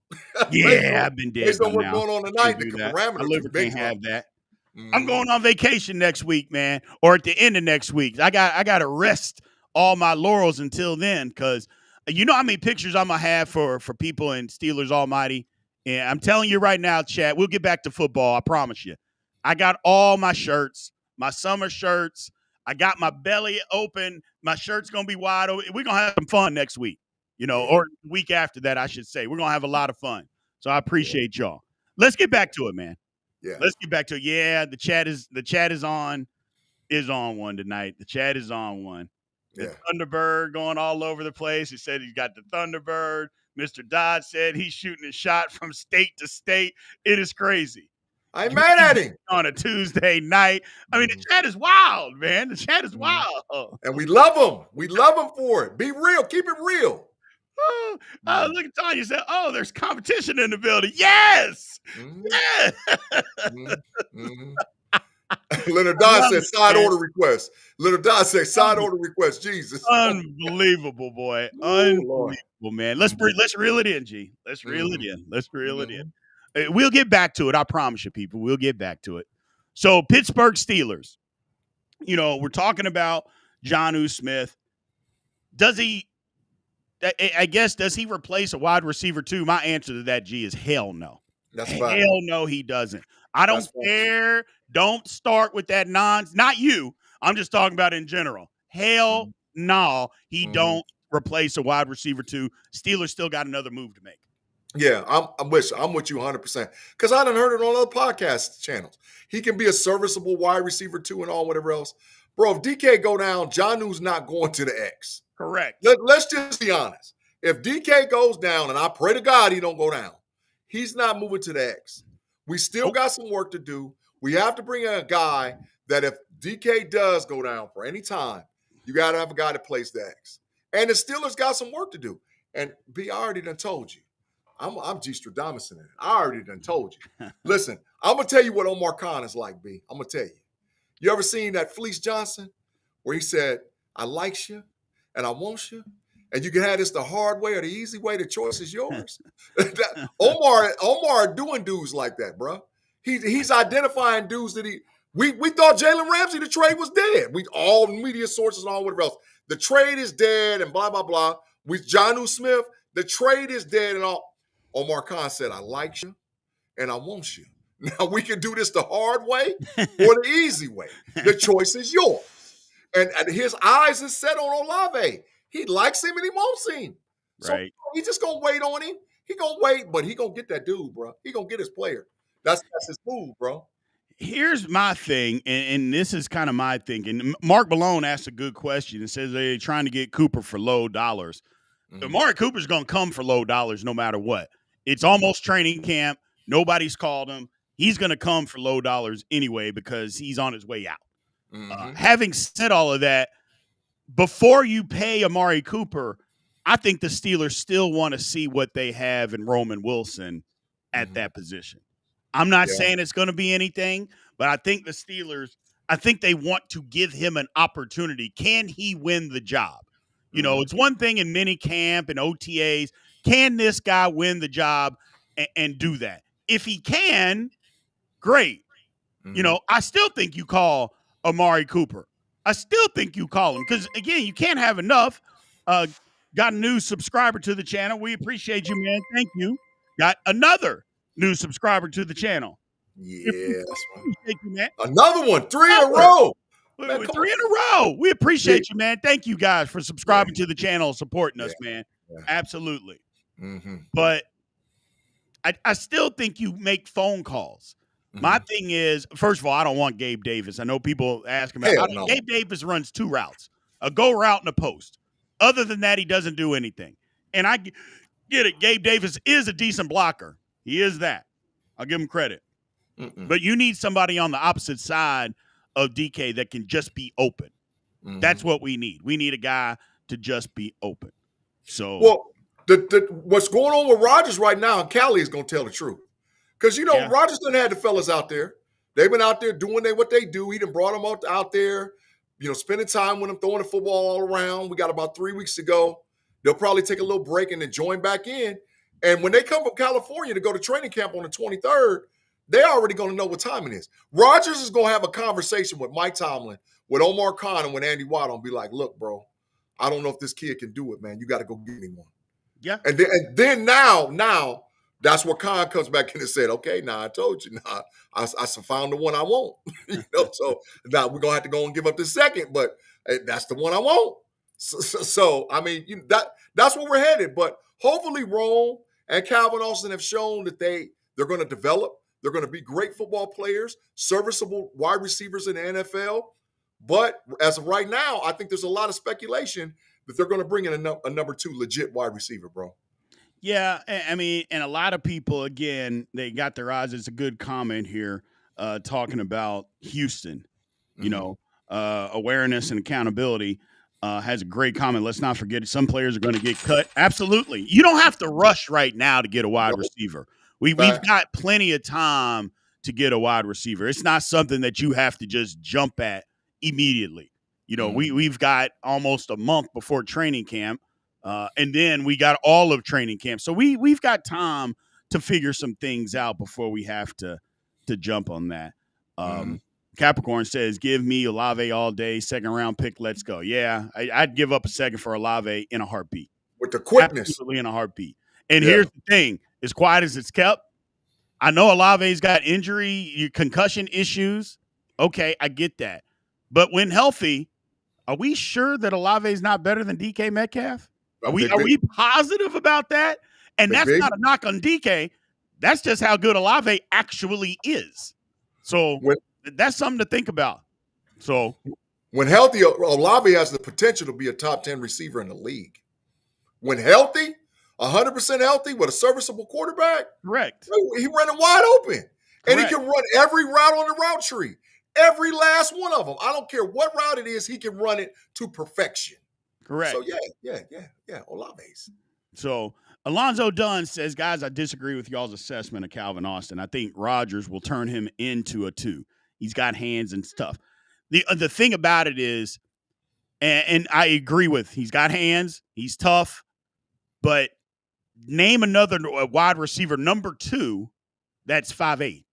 Yeah, I've been dead. Based on what's going on tonight, the parameters. My liver can't have that. I'm going on vacation next week, man, or at the end of next week. I got to rest all my laurels until then, because you know how many pictures I'm going to have for people in Steelers Almighty. And I'm telling you right now, chat, we'll get back to football. I promise you. I got all my shirts, my summer shirts. I got my belly open. My shirt's going to be wide open. We're going to have some fun next week, or week after that, I should say. We're going to have a lot of fun. So I appreciate y'all. Let's get back to it, man. Yeah. Let's get back to it. Yeah, the chat is on one tonight. The chat is on one. The Thunderbird going all over the place. He said he's got the Thunderbird. Mr. Dodd said he's shooting a shot from state to state. It is crazy. I ain't mad at him. On a Tuesday night. I mean, the chat is wild, man. The chat is wild. And we love him. We love him for it. Be real. Keep it real. Look at Tanya said, there's competition in the building. Yes. Yeah. Leonard Dodd said side order request. Leonard Dodd said side order request. Jesus. Unbelievable, boy. Unbelievable, man. Let's reel it in, G. Let's reel it in. We'll get back to it. I promise you, people. We'll get back to it. So, Pittsburgh Steelers. We're talking about Jonnu Smith. Does he replace a wide receiver too? My answer to that, G, is hell no. That's fine. Hell no, he doesn't. I don't care. Don't start with that not you. I'm just talking about in general. Hell no, he don't replace a wide receiver too. Steelers still got another move to make. Yeah, I'm with you 100%. Because I done heard it on other podcast channels. He can be a serviceable wide receiver too and all whatever else. Bro, if DK go down, Jonnu's not going to the X. Correct. Let's just be honest. If DK goes down, and I pray to God he don't go down, he's not moving to the X. We still got some work to do. We have to bring in a guy that if DK does go down for any time, you got to have a guy that plays the X. And the Steelers got some work to do. And B, I already done told you. I'm G. Stradamus in it. I already done told you. Listen, I'm going to tell you what Omar Khan is like, B. I'm going to tell you. You ever seen that Fleece Johnson where he said, I likes you and I want you? And you can have this the hard way or the easy way. The choice is yours. Omar doing dudes like that, bro. He's identifying dudes that we thought Jalen Ramsey, the trade was dead. We all media sources and all whatever else. The trade is dead and blah, blah, blah. With Jonnu Smith, the trade is dead and all. Omar Khan said, I like you and I want you. Now we can do this the hard way or the easy way. The choice is yours. And his eyes is set on Olave. He likes him and he wants him. So right. He just going to wait on him. He going to wait, but he going to get that dude, bro. He going to get his player. That's his move, bro. Here's my thing, and this is kind of my thinking. Mark Malone asked a good question and says they're trying to get Cooper for low dollars. Amari Cooper's going to come for low dollars no matter what. It's almost training camp. Nobody's called him. He's going to come for low dollars anyway because he's on his way out. Having said all of that, before you pay Amari Cooper, I think the Steelers still want to see what they have in Roman Wilson at that position. I'm not Yeah. saying it's going to be anything, but I think the Steelers, I think they want to give him an opportunity. Can he win the job? You know, it's one thing in mini camp and OTAs. Can this guy win the job and do that? If he can, great. You know, I still think you call Amari Cooper. I still think you call him because, again, you can't have enough. Got a new subscriber to the channel. We appreciate you, man. Thank you. Got another new subscriber to the channel. Yes. Appreciate you, man. Another one, 3 in a row. Man, 3 in a row. We appreciate you, man. Thank you guys for subscribing to the channel, supporting us, man. Yeah. Absolutely. But I still think you make phone calls. My thing is, first of all, I don't want Gabe Davis. I know people ask him about it. Gabe Davis runs 2 routes, a go route and a post. Other than that, he doesn't do anything. And I get it. Gabe Davis is a decent blocker. He is that. I'll give him credit. But you need somebody on the opposite side of DK that can just be open. That's what we need. We need a guy to just be open. So, well, what's going on with Rodgers right now, and Callie is going to tell the truth. Because, you know, Rodgers done had the fellas out there. They've been out there doing what they do. He done brought them out there, you know, spending time with them, throwing the football all around. We got about 3 weeks to go. They'll probably take a little break and then join back in. And when they come from California to go to training camp on the 23rd, they're already going to know what time it is. Rodgers is going to have a conversation with Mike Tomlin, with Omar Khan, and with Andy Waddle and be like, look, bro, I don't know if this kid can do it, man. You got to go get me one. Yeah. And then now, that's where Khan comes back in and said, okay, now I told you. Now I found the one I want. You know, so now we're going to have to go and give up the second, but that's the one I want. So I mean, that's where we're headed. But hopefully Rome and Calvin Austin have shown that they're going to develop. They're going to be great football players, serviceable wide receivers in the NFL. But as of right now, I think there's a lot of speculation that they're going to bring in a number 2 legit wide receiver, bro. Yeah, I mean, and a lot of people, again, they got their eyes. It's a good comment here talking about Houston, you know, awareness and accountability. Has a great comment. Let's not forget it. Some players are going to get cut. Absolutely. You don't have to rush right now to get a wide receiver. We've got plenty of time to get a wide receiver. It's not something that you have to just jump at immediately. You know, we've got almost a month before training camp. And then we got all of training camp. So we've got time to figure some things out before we have to jump on that. Capricorn says, give me Olave all day, 2nd round pick. Let's go. Yeah, I'd give up a second for Olave in a heartbeat. With the quickness. Absolutely in a heartbeat. And here's the thing. As quiet as it's kept, I know Olave's got injury, concussion issues. Okay, I get that. But when healthy, are we sure that Olave's not better than DK Metcalf? Are we positive about that? And that's not a knock on DK. That's just how good Olave actually is. So that's something to think about. So when healthy, Olave has the potential to be a top 10 receiver in the league. When healthy, 100% healthy with a serviceable quarterback, correct. He running wide open. And he can run every route on the route tree. Every last one of them. I don't care what route it is, he can run it to perfection. Correct. So, yeah, Olave's. So, Alonzo Dunn says, guys, I disagree with y'all's assessment of Calvin Austin. I think Rodgers will turn him into a 2. He's got hands and stuff. The thing about it is, and I agree with, he's got hands, he's tough, but name another wide receiver, number 2, that's 5'8".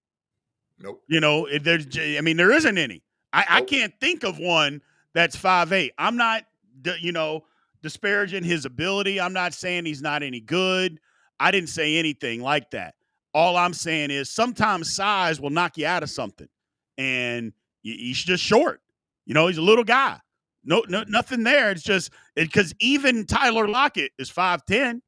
Nope. You know, there isn't any. I can't think of one that's 5'8". I'm not, disparaging his ability. I'm not saying he's not any good. I didn't say anything like that. All I'm saying is sometimes size will knock you out of something. And he's just short. You know, he's a little guy. No, nothing there. It's just because even Tyler Lockett is 5'10".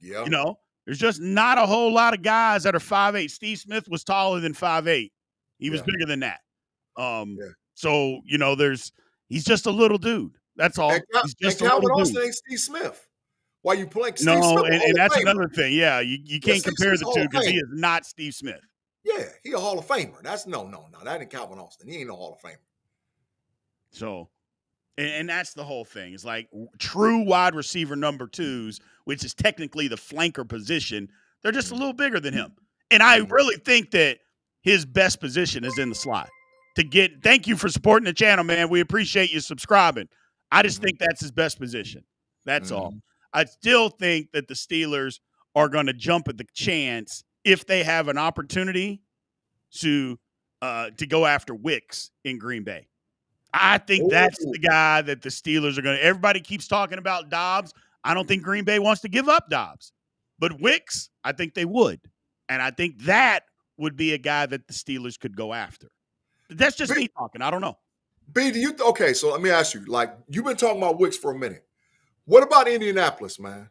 Yeah. You know, there's just not a whole lot of guys that are 5'8". Steve Smith was taller than 5'8". He was bigger than that. So, you know, he's just a little dude. That's all. He's just a Calvin little Austin dude. ain't Steve Smith. Why you playing Steve No, Smith? and that's another thing. Yeah, you can't compare the two because he is not Steve Smith. Yeah, he a Hall of Famer. That's no. That ain't Calvin Austin. He ain't no Hall of Famer. So, and that's the whole thing. It's like true wide receiver number 2s, which is technically the flanker position. They're just a little bigger than him. And I really think that his best position is in the slot. Thank you for supporting the channel, man. We appreciate you subscribing. I just think that's his best position. That's all. I still think that the Steelers are going to jump at the chance if they have an opportunity to go after Wicks in Green Bay. I think that's the guy that the Steelers are going to. Everybody keeps talking about Dobbs. I don't think Green Bay wants to give up Dobbs. But Wicks, I think they would. And I think that would be a guy that the Steelers could go after. But that's just me talking. I don't know. B, okay, so let me ask you, like, you've been talking about Wicks for a minute. What about Indianapolis, man?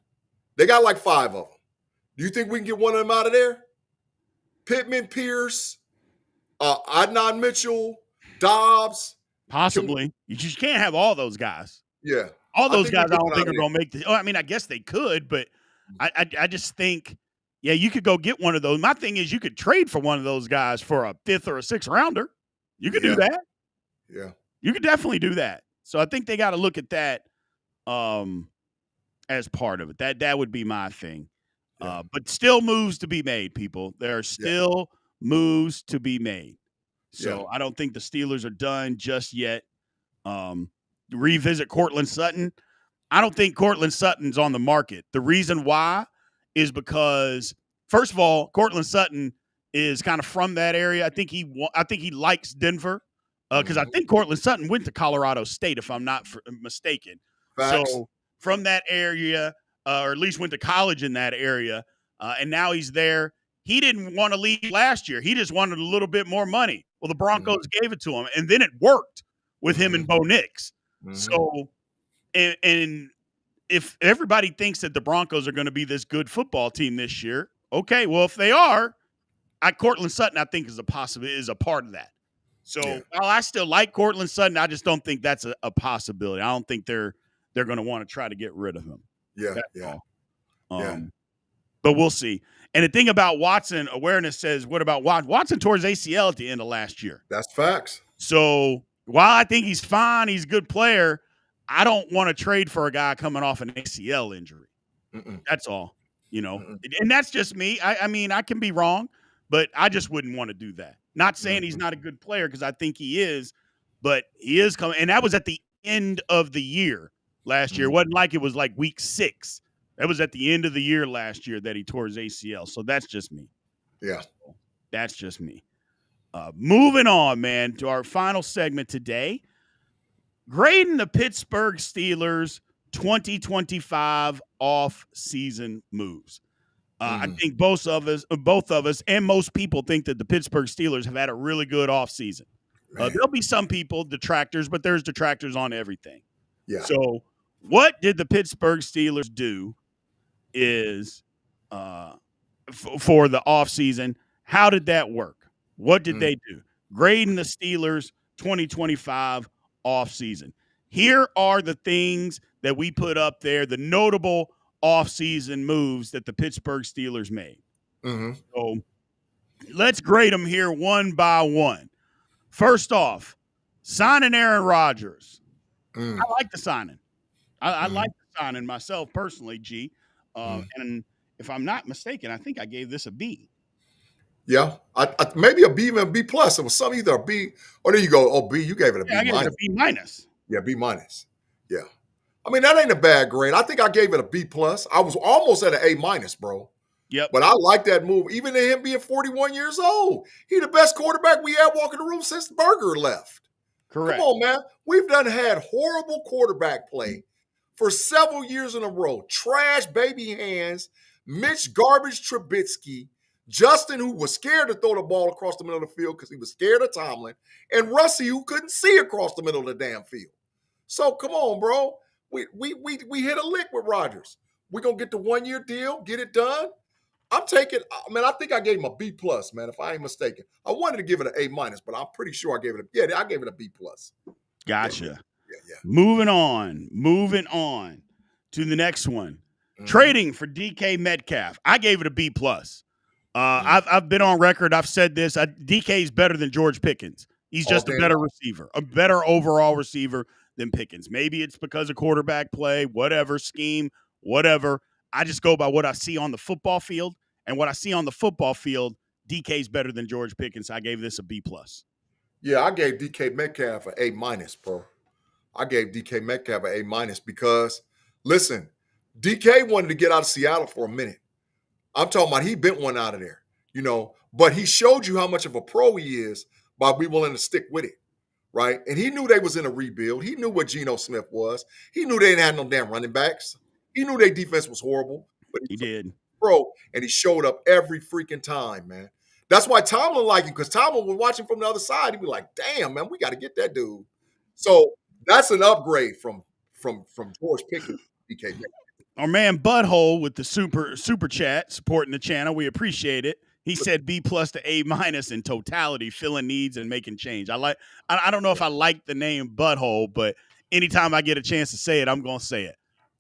They got like 5 of them. Do you think we can get one of them out of there? Pittman, Pierce, Adnan Mitchell, Dobbs. Possibly. You just can't have all those guys. Yeah. All those guys I don't think are going to make the – I mean, I guess they could, but I just think, yeah, you could go get one of those. My thing is you could trade for one of those guys for a 5th or a 6th rounder. You could do that. Yeah. You could definitely do that. So I think they got to look at that as part of it. That would be my thing. Yeah. But still moves to be made, people. There are still moves to be made. So I don't think the Steelers are done just yet. Revisit Cortland Sutton. I don't think Cortland Sutton's on the market. The reason why is because, first of all, Cortland Sutton is kind of from that area. I think he likes Denver because I think Cortland Sutton went to Colorado State, if I'm not mistaken. Facts. So from that area, or at least went to college in that area, and now he's there. He didn't want to leave last year. He just wanted a little bit more money. Well, the Broncos gave it to him, and then it worked with him and Bo Nix. So, and if everybody thinks that the Broncos are going to be this good football team this year, okay, well, if they are, Cortland Sutton, I think, is a part of that. So, while I still like Cortland Sutton, I just don't think that's a possibility. I don't think they're going to want to try to get rid of him. But we'll see. And the thing about Watson, awareness says, what about Watson? Watson tore his ACL at the end of last year. That's facts. So while I think he's fine, he's a good player, I don't want to trade for a guy coming off an ACL injury. That's all, And that's just me. I mean, I can be wrong, but I just wouldn't want to do that. Not saying he's not a good player, because I think he is, but he is coming. And that was at the end of the year last year. It wasn't like it was like week 6. That was at the end of the year last year that he tore his ACL. So that's just me. Yeah. So that's just me. Moving on, man, to our final segment today. Grading the Pittsburgh Steelers 2025 off-season moves. I think both of us, and most people think that the Pittsburgh Steelers have had a really good offseason. There'll be some people, detractors, but there's detractors on everything. Yeah. So what did the Pittsburgh Steelers do is for the offseason? How did that work? What did they do? Grading the Steelers 2025 offseason. Here are the things that we put up there, the notable offseason moves that the Pittsburgh Steelers made. So let's grade them here one by one. First off, signing Aaron Rodgers. I like the signing. I like the signing myself personally, G. And if I'm not mistaken, I think I gave this a B. Yeah, I maybe a B, even a B plus. It was some either a B. Oh, there you go. Oh, B. You gave it a B. I gave it a B minus. Yeah, B minus. Yeah, I mean that ain't a bad grade. I think I gave it a B plus. I was almost at an A minus, bro. Yep. But I like that move, even him being 41 years old. He the best quarterback we had walking the room since Berger left. Correct. Come on, man. We've had horrible quarterback play for several years in a row. Trash baby hands, Mitch garbage Trubisky, Justin, who was scared to throw the ball across the middle of the field because he was scared of Tomlin, and Russie, who couldn't see across the middle of the damn field. So come on, bro. We hit a lick with Rodgers. We're going to get the 1-year deal, get it done. I'm taking, man, I think I gave him a B plus, man, if I ain't mistaken. I wanted to give it an A minus, but I'm pretty sure I gave it a B plus. Gotcha. Yeah. Moving on to the next one. Trading for DK Metcalf. I gave it a B plus. I've been on record. I've said this. DK is better than George Pickens. He's just a better receiver, a better overall receiver than Pickens. Maybe it's because of quarterback play, whatever, scheme, whatever. I just go by what I see on the football field, and what I see on the football field DK's better than George Pickens. I gave this a B+. Yeah, I gave DK Metcalf an A-, bro. I gave DK Metcalf an A- because, listen, DK wanted to get out of Seattle for a minute. I'm talking about he bent one out of there, but he showed you how much of a pro he is by being willing to stick with it, right? And he knew they was in a rebuild. He knew what Geno Smith was. He knew they didn't have no damn running backs. He knew their defense was horrible, but He did. Pro, and he showed up every freaking time, man. That's why Tomlin liked him, because Tomlin was watching from the other side. He'd be like, "Damn, man, we got to get that dude." So that's an upgrade from George Pickens, DK. Our man Butthole with the super chat supporting the channel. We appreciate it. He said B+ to A- in totality, filling needs and making change. I don't know if I like the name Butthole, but anytime I get a chance to say it, I'm gonna say it.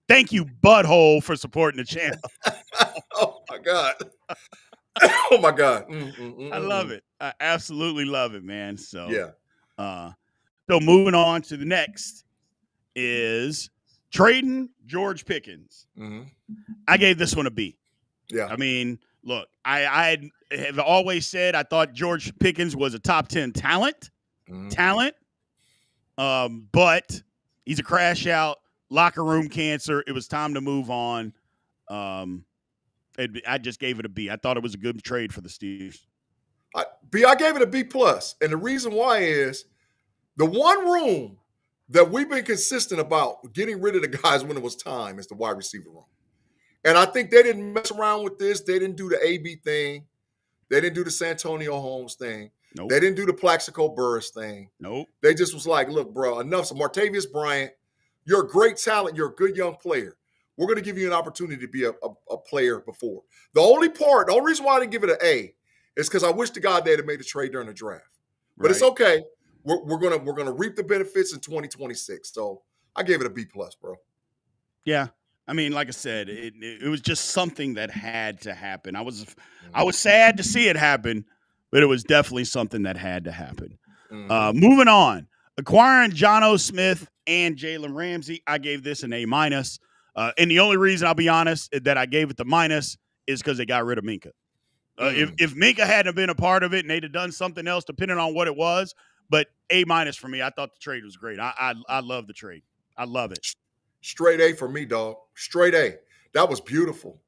Thank you, Butthole, for supporting the channel. Oh my God. Oh my God. I love it. I absolutely love it, man. So yeah. So moving on to the next is trading George Pickens. Mm-hmm. I gave this one a B. Yeah. I mean, look, I have always said I thought George Pickens was a top 10 talent, but he's a crash out, locker room cancer. It was time to move on. I just gave it a B. I thought it was a good trade for the Steelers. I gave it a B+. And the reason why is the one room that we've been consistent about getting rid of the guys when it was time is the wide receiver room. And I think they didn't mess around with this. They didn't do the AB thing. They didn't do the Santonio Holmes thing. Nope. They didn't do the Plaxico Burress thing. Nope. They just was like, look, bro, enough. So Martavius Bryant, you're a great talent. You're a good young player. We're going to give you an opportunity to be a player before. The only reason why I didn't give it an A is because I wish to God they'd have made a trade during the draft. But It's okay. We're gonna reap the benefits in 2026. So I gave it a B+, bro. Yeah. I mean, like I said, it was just something that had to happen. I was sad to see it happen, but it was definitely something that had to happen. Mm-hmm. Moving on, acquiring Jonnu Smith and Jalen Ramsey, I gave this an A-. And the only reason, I'll be honest, that I gave it the minus is because they got rid of Minkah. If Minkah hadn't been a part of it and they'd have done something else, depending on what it was, but A- for me. I thought the trade was great. I love the trade. I love it. Straight A for me, dog. Straight A. That was beautiful.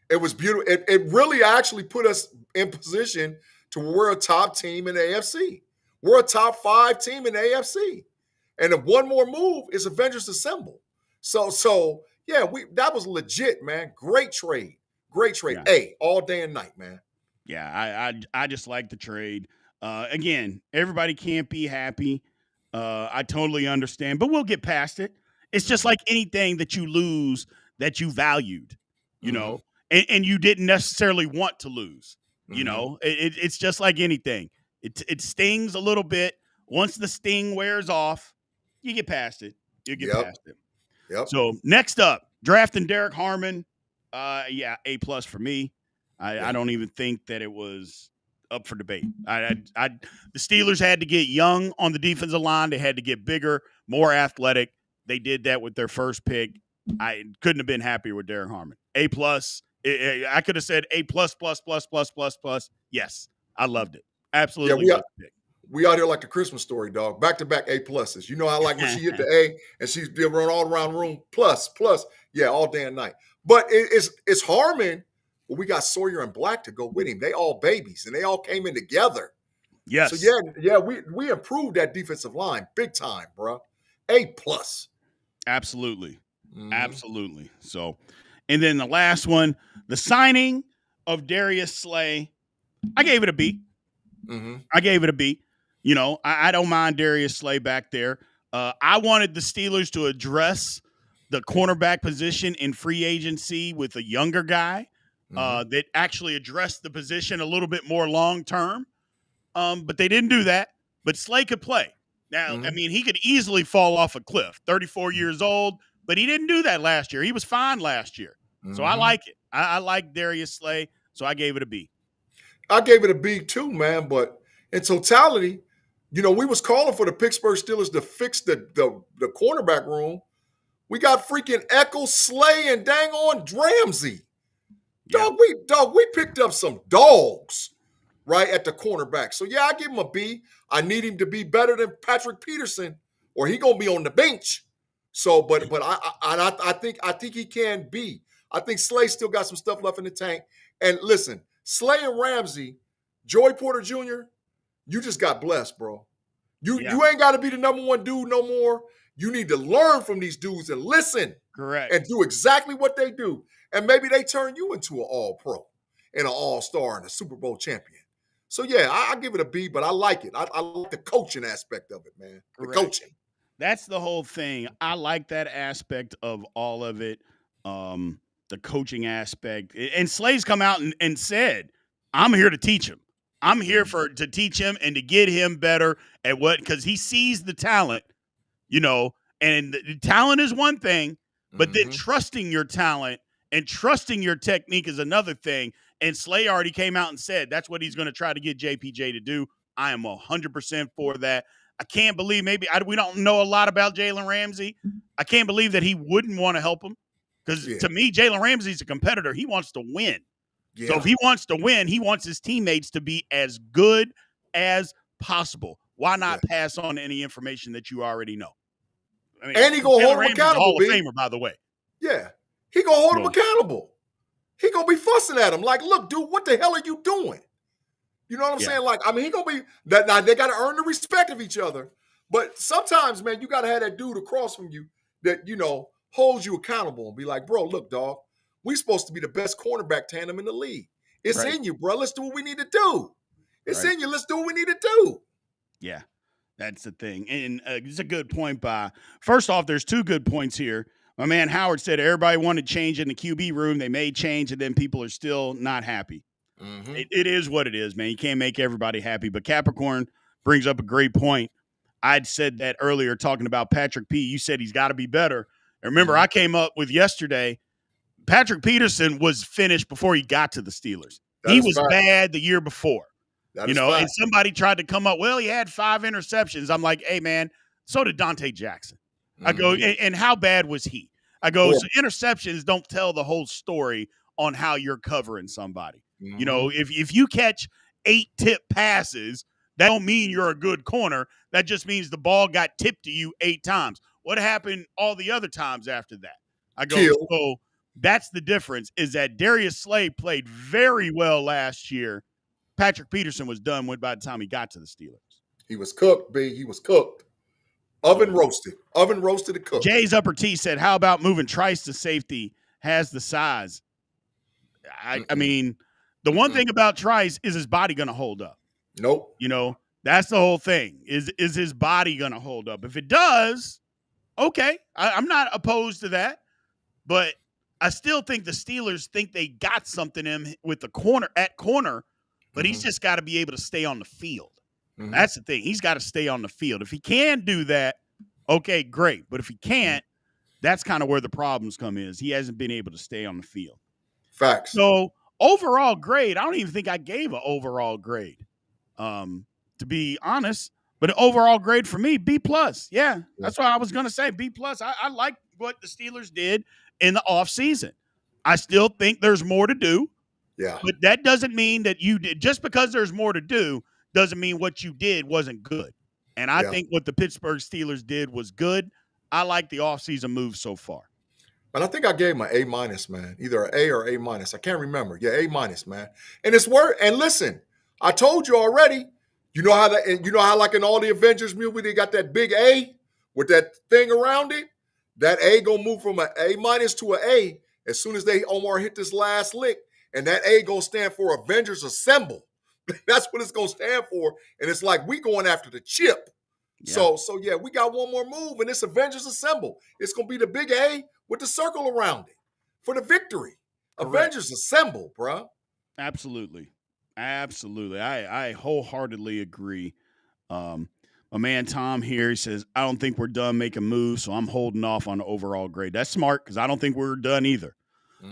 It was beautiful. It really actually put us in position to where we're a top team in the AFC. We're a top 5 team in the AFC. And if one more move, it's Avengers Assemble. So yeah, that was legit, man. Great trade. Great trade. Yeah. A, all day and night, man. Yeah, I just like the trade. Again, everybody can't be happy. I totally understand, but we'll get past it. It's just like anything that you lose that you valued, you know, and you didn't necessarily want to lose. You know, it's just like anything. It stings a little bit. Once the sting wears off, you get past it. You get past it. Yep. So next up, drafting Derek Harmon. Yeah, A+ for me. I don't even think that it was up for debate. The Steelers had to get young on the defensive line. They had to get bigger, more athletic. They did that with their first pick. I couldn't have been happier with Derek Harmon. A+. I could have said A+++++++. Yes, I loved it. Absolutely. Yeah, we out here like the Christmas Story, dog. Back-to-back A+. You know how like when she hit the A and she's been running all around the room, plus. Yeah, all day and night. But it's Harmon. But we got Sawyer and Black to go with him. They all babies, and they all came in together. Yes. So, yeah, we improved that defensive line big time, bro. A+. Absolutely. Absolutely. So, and then the last one, the signing of Darius Slay, I gave it a B. I gave it a B. You know, I don't mind Darius Slay back there. I wanted the Steelers to address the cornerback position in free agency with a younger guy. That actually addressed the position a little bit more long-term. But they didn't do that. But Slay could play. Now, I mean, he could easily fall off a cliff, 34 years old, but he didn't do that last year. He was fine last year. So I like it. I like Darius Slay, so I gave it a B. I gave it a B too, man. But in totality, you know, we was calling for the Pittsburgh Steelers to fix the cornerback room. We got freaking Eccles, Slay, and dang on Ramsey. Dog, we picked up some dogs. right, at the cornerback. So, yeah, I give him a B. I need him to be better than Patrick Peterson, or he going to be on the bench. So, but I think he can be. I think Slay still got some stuff left in the tank. And listen, Slay and Ramsey, Joey Porter Jr., you just got blessed, bro. You ain't got to be the number one dude no more. You need to learn from these dudes and listen. Correct. And do exactly what they do. And maybe they turn you into an all-pro and an all-star and a Super Bowl champion. So, yeah, I give it a B, but I like it. I like the coaching aspect of it, man. Correct. The coaching. That's the whole thing. I like that aspect of all of it, the coaching aspect. And Slay's come out and said, I'm here to teach him. I'm here to teach him and to get him better at because he sees the talent, and the talent is one thing, but then trusting your talent and trusting your technique is another thing. And Slay already came out and said that's what he's going to try to get JPJ to do. I am 100% for that. I can't believe we don't know a lot about Jalen Ramsey. I can't believe that he wouldn't want to help him because to me, Jalen Ramsey's a competitor. He wants to win. Yeah. So if he wants to win, he wants his teammates to be as good as possible. Why not pass on any information that you already know? I mean, and he gonna hold him accountable. Hall of Famer, by the way. Yeah, he gonna hold him accountable. He gonna be fussing at him like, "Look, dude, what the hell are you doing?" You know what I'm saying? Like, I mean, he gonna be that. Now they gotta earn the respect of each other. But sometimes, man, you gotta have that dude across from you that holds you accountable and be like, "Bro, look, dog, we supposed to be the best cornerback tandem in the league. It's in you, bro. Let's do what we need to do. It's in you. Let's do what we need to do." Yeah, that's the thing. And it's a good point first off, there's two good points here. My man Howard said everybody wanted change in the QB room. They made change, and then people are still not happy. Mm-hmm. It is what it is, man. You can't make everybody happy. But Capricorn brings up a great point. I'd said that earlier talking about Patrick P. You said he's got to be better. And remember, I came up with yesterday, Patrick Peterson was finished before he got to the Steelers. He was bad the year before. And somebody tried to come up, well, he had 5 interceptions. I'm like, hey, man, so did Dante Jackson. I go, and how bad was he? I go, so interceptions don't tell the whole story on how you're covering somebody. If you catch 8 tip passes, that don't mean you're a good corner. That just means the ball got tipped to you 8 times. What happened all the other times after that? I go, so that's the difference, is that Darius Slay played very well last year. Patrick Peterson was done by the time he got to the Steelers. He was cooked, B. He was cooked. Oven roasted and cooked. Jay's Upper T said, how about moving Trice to safety? Has the size. I mean, the one thing about Trice is his body going to hold up. Nope. That's the whole thing. Is his body going to hold up? If it does, okay. I'm not opposed to that. But I still think the Steelers think they got something in him with the corner, but he's just got to be able to stay on the field. That's the thing. He's got to stay on the field. If he can do that, okay, great. But if he can't, that's kind of where the problems come in. He hasn't been able to stay on the field. Facts. So overall grade, I don't even think I gave an overall grade, to be honest. But an overall grade for me, B+. Yeah, that's what I was going to say, B+. I like what the Steelers did in the offseason. I still think there's more to do. Yeah. But that doesn't mean that you did. Just because there's more to do doesn't mean what you did wasn't good. And I think what the Pittsburgh Steelers did was good. I like the offseason move so far. But I think I gave him an A-, man. Either an A or A-. I can't remember. Yeah, A-, man. And it's worth. And listen, I told you already. You know how like in all the Avengers movie, they got that big A with that thing around it? That A gonna move from an A- to an A as soon as Omar hit this last lick. And that A gonna stand for Avengers Assemble. That's what it's gonna stand for. And it's like we going after the chip. Yeah. So yeah, we got one more move, and it's Avengers Assemble. It's gonna be the big A with the circle around it for the victory. Correct. Avengers Assemble, bro. Absolutely. I wholeheartedly agree. My man Tom here, he says, I don't think we're done making moves, so I'm holding off on the overall grade. That's smart, because I don't think we're done either.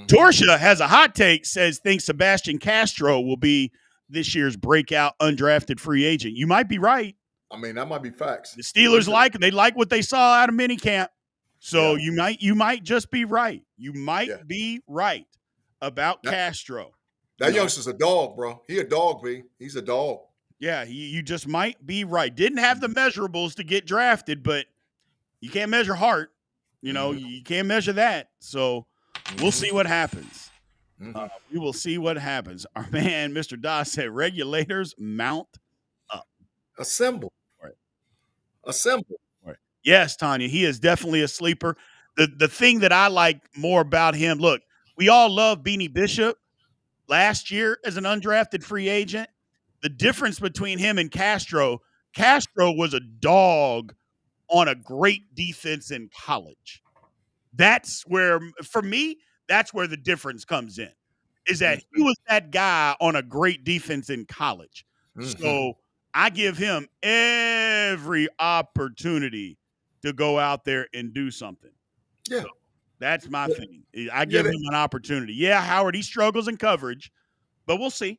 Torsha has a hot take, thinks Sebastian Castro will be this year's breakout undrafted free agent. You might be right. I mean, that might be facts. The Steelers like what they saw out of minicamp. So you might just be right. You might be right about Castro. That youngster's a dog, bro. He a dog, B. He's a dog. Yeah, you just might be right. Didn't have the measurables to get drafted, but you can't measure heart. You can't measure that. So we'll see what happens. We will see what happens. Our man, Mr. Doss, said regulators mount up. Assemble. Right. Assemble. Right. Yes, Tanya, he is definitely a sleeper. The thing that I like more about him, look, we all love Beanie Bishop last year as an undrafted free agent. The difference between him and Castro was a dog on a great defense in college. That's where, for me, that's where the difference comes in, is that he was that guy on a great defense in college. So I give him every opportunity to go out there and do something. Yeah. So that's my thing. I give him an opportunity. Yeah, Howard, he struggles in coverage, but we'll see.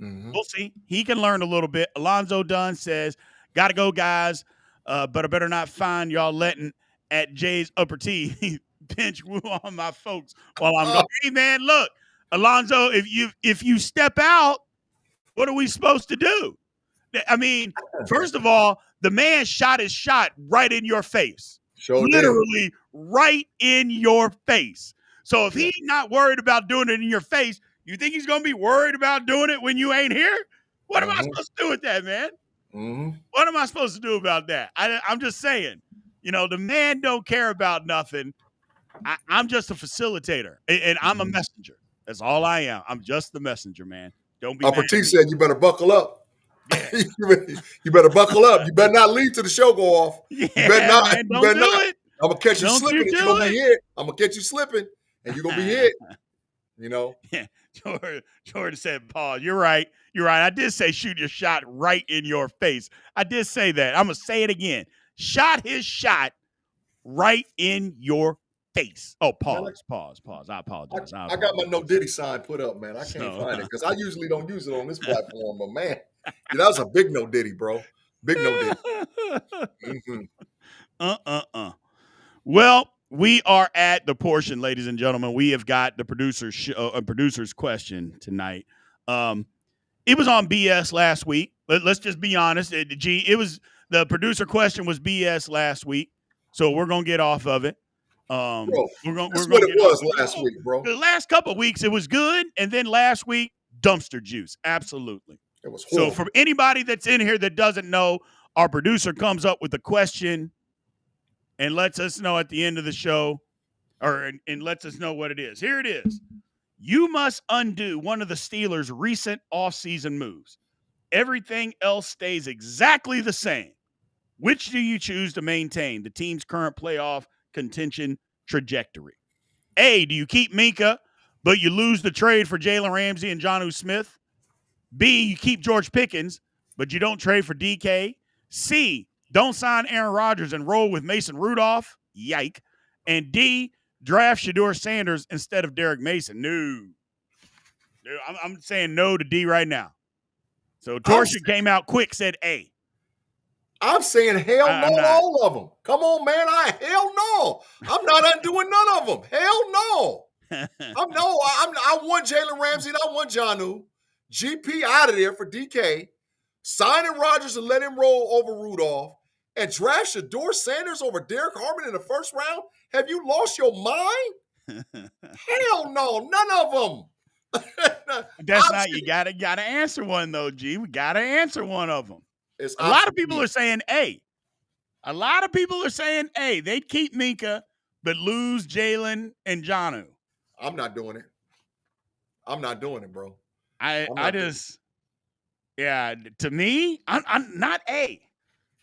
We'll see. He can learn a little bit. Alonzo Dunn says, got to go, guys, but I better not find y'all letting at Jay's upper tee pinch woo on my folks while I'm going. Hey, man, look, Alonzo, if you step out, what are we supposed to do? I mean, first of all, the man shot his shot right in your face. Literally right in your face. So if he's not worried about doing it in your face, you think he's going to be worried about doing it when you ain't here? What am I supposed to do with that, man? What am I supposed to do about that? I'm just saying, the man don't care about nothing. I'm just a facilitator, and I'm a messenger. That's all I am. I'm just the messenger, man. Don't be Upper T said you better buckle up. Yeah. You better buckle up. You better not leave till the show go off. Yeah, you better not. Man, don't do it. I'm going to catch you slipping and you're going to be hit. I'm going to catch you slipping and you're going to be hit. Yeah. Jordan said, Paul, you're right. You're right. I did say shoot your shot right in your face. I did say that. I'm going to say it again. Shot his shot right in your face. Oh, pause. I apologize. I got my No Diddy sign put up, man. I can't find it because I usually don't use it on this platform. But, man, that was a big No Diddy, bro. Big No Diddy. Well, we are at the portion, ladies and gentlemen. We have got the producer's question tonight. It was on BS last week. Let's just be honest. It was the producer question was BS last week, so we're gonna get off of it. Bro, that's what it was last week, bro. The last couple of weeks it was good, and then last week dumpster juice. Absolutely, it was horrible. So for anybody that's in here that doesn't know, our producer comes up with a question and lets us know at the end of the show, and lets us know what it is. Here it is. You must undo one of the Steelers' recent offseason moves. Everything else stays exactly the same. Which do you choose to maintain the team's current playoff contention trajectory? A, do you keep Minkah, but you lose the trade for Jalen Ramsey and Jonnu Smith? B, you keep George Pickens, but you don't trade for DK? C, don't sign Aaron Rodgers and roll with Mason Rudolph? Yike. And D, draft Shedeur Sanders instead of Derek Mason? No. I'm saying no to D right now. So Torsion came out quick, said A. I'm saying hell no to all of them. Come on, man. Hell no. I'm not undoing none of them. Hell no. I want Jalen Ramsey and I want Jonnu. GP out of there for DK. Signing Rodgers and let him roll over Rudolph. And draft Shedeur Sanders over Derek Harmon in the first round? Have you lost your mind? Hell no. None of them. That's not, you gotta answer one though, G. We gotta answer one of them. A lot of people are saying A. A lot of people are saying A. They'd keep Minkah, but lose Jalen and Jonnu. I'm not doing it. I'm not doing it, bro. To me, I'm not A.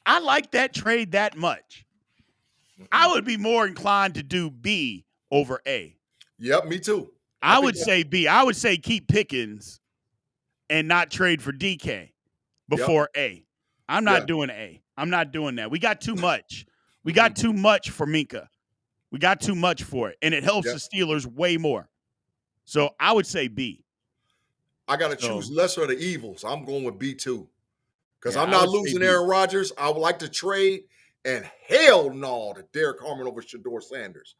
I like that trade that much. I would be more inclined to do B over A. Yep, me too. I would say B. I would say keep Pickens and not trade for DK before A. I'm not doing A. I'm not doing that. We got too much. We got too much for Minkah. We got too much for it, and it helps the Steelers way more. So I would say B. I got to choose lesser of the evils. I'm going with B too. Because I'm not losing Aaron Rodgers. I would like to trade, and hell no to Derek Harmon over Shedeur Sanders.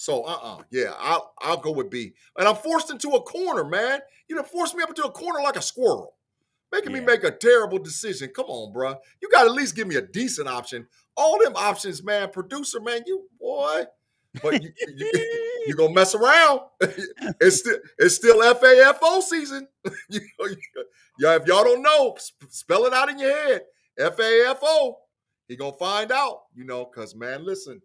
So, yeah, I'll go with B. And I'm forced into a corner, man. You done forced me up into a corner like a squirrel, making me make a terrible decision. Come on, bro. You got to at least give me a decent option. All them options, man. Producer, man, you boy. But you're gonna mess around. It's still FAFO season. Yeah, if y'all don't know, spell it out in your head. FAFO. He gonna find out, because man, listen.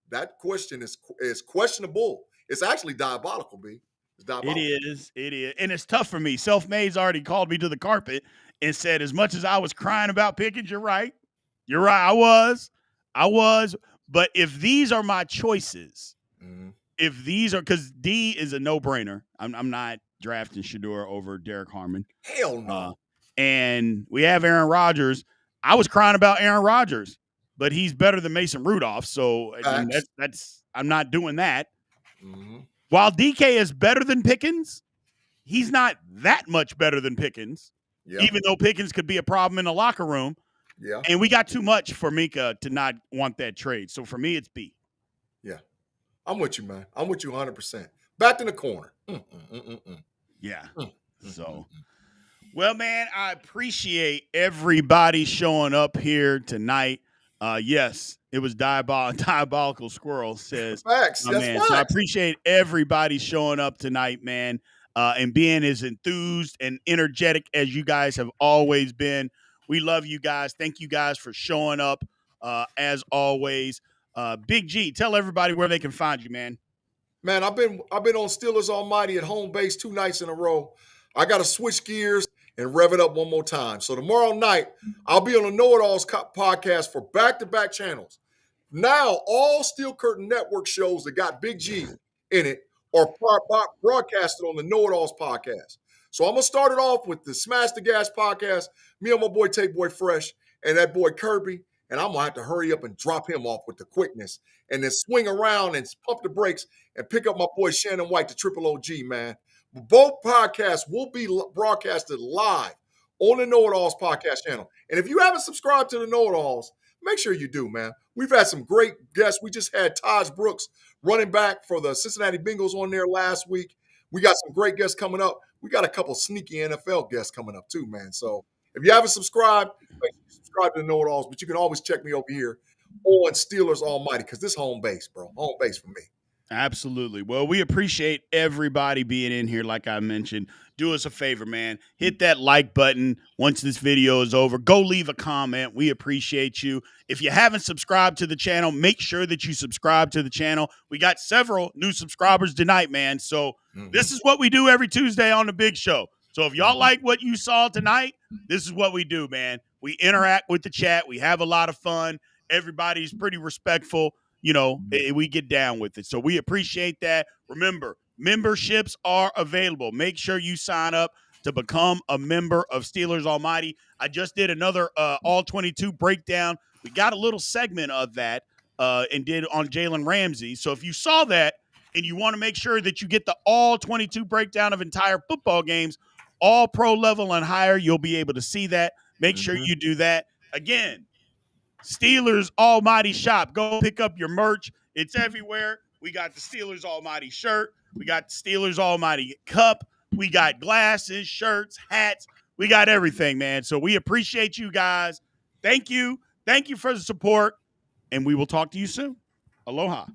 That question is questionable. It's actually diabolical, B. It's diabolical. It is. And it's tough for me. Self-Made's already called me to the carpet and said, as much as I was crying about Pickens, you're right. You're right. I was. But if these are my choices, if these are, because D is a no-brainer. I'm not drafting Shedeur over Derek Harmon. Hell no. And we have Aaron Rodgers. I was crying about Aaron Rodgers, but he's better than Mason Rudolph. So that's I'm not doing that. Mm-hmm. While DK is better than Pickens, he's not that much better than Pickens, even though Pickens could be a problem in the locker room. Yeah. And we got too much for Minkah to not want that trade. So for me, it's B. Yeah. I'm with you, man. I'm with you 100%. Back in the corner. Yeah. So, well, man, I appreciate everybody showing up here tonight. Yes, it was diabolical squirrel, says facts. That's man. Facts. So I appreciate everybody showing up tonight, man, and being as enthused and energetic as you guys have always been. We love you guys. Thank you guys for showing up, as always. Big G, tell everybody where they can find you, man. Man, I've been on Steelers Almighty at home base 2 nights in a row. I got to switch gears and rev it up one more time. So tomorrow night, I'll be on the KnoItAllz podcast for back-to-back channels. Now, all Steel Curtain Network shows that got Big G in it are broadcasted on the KnoItAllz podcast. So I'm going to start it off with the Smash the Gas podcast, me and my boy Take Boy Fresh, and that boy Kirby. And I'm going to have to hurry up and drop him off with the quickness and then swing around and pump the brakes and pick up my boy Shannon White, the Triple OG, man. Both podcasts will be broadcasted live on the KnoItAllz podcast channel. And if you haven't subscribed to the KnoItAllz, make sure you do, man. We've had some great guests. We just had Taj Brooks, running back for the Cincinnati Bengals, on there last week. We got some great guests coming up. We got a couple sneaky NFL guests coming up too, man. So if you haven't subscribed, make sure you subscribe to the KnoItAllz. But you can always check me over here on Steelers Almighty, because this home base, bro. Home base for me. Absolutely. Well, we appreciate everybody being in here. Like I mentioned, do us a favor, man. Hit that like button once this video is over. Go leave a comment. We appreciate you. If you haven't subscribed to the channel, make sure that you subscribe to the channel. We got several new subscribers tonight, man. So this is what we do every Tuesday on The Big Show. So if y'all like what you saw tonight, this is what we do, man. We interact with the chat. We have a lot of fun. Everybody's pretty respectful. We get down with it. So we appreciate that. Remember, memberships are available. Make sure you sign up to become a member of Steelers Almighty. I just did another All 22 breakdown. We got a little segment of that and did on Jalen Ramsey. So if you saw that and you want to make sure that you get the All 22 breakdown of entire football games, all pro level and higher, you'll be able to see that. Make sure you do that. Again, Steelers Almighty shop. Go pick up your merch. It's everywhere. We got the Steelers Almighty shirt. We got the Steelers Almighty cup. We got glasses, shirts, hats. We got everything, man. So we appreciate you guys. Thank you. Thank you for the support. And we will talk to you soon. Aloha.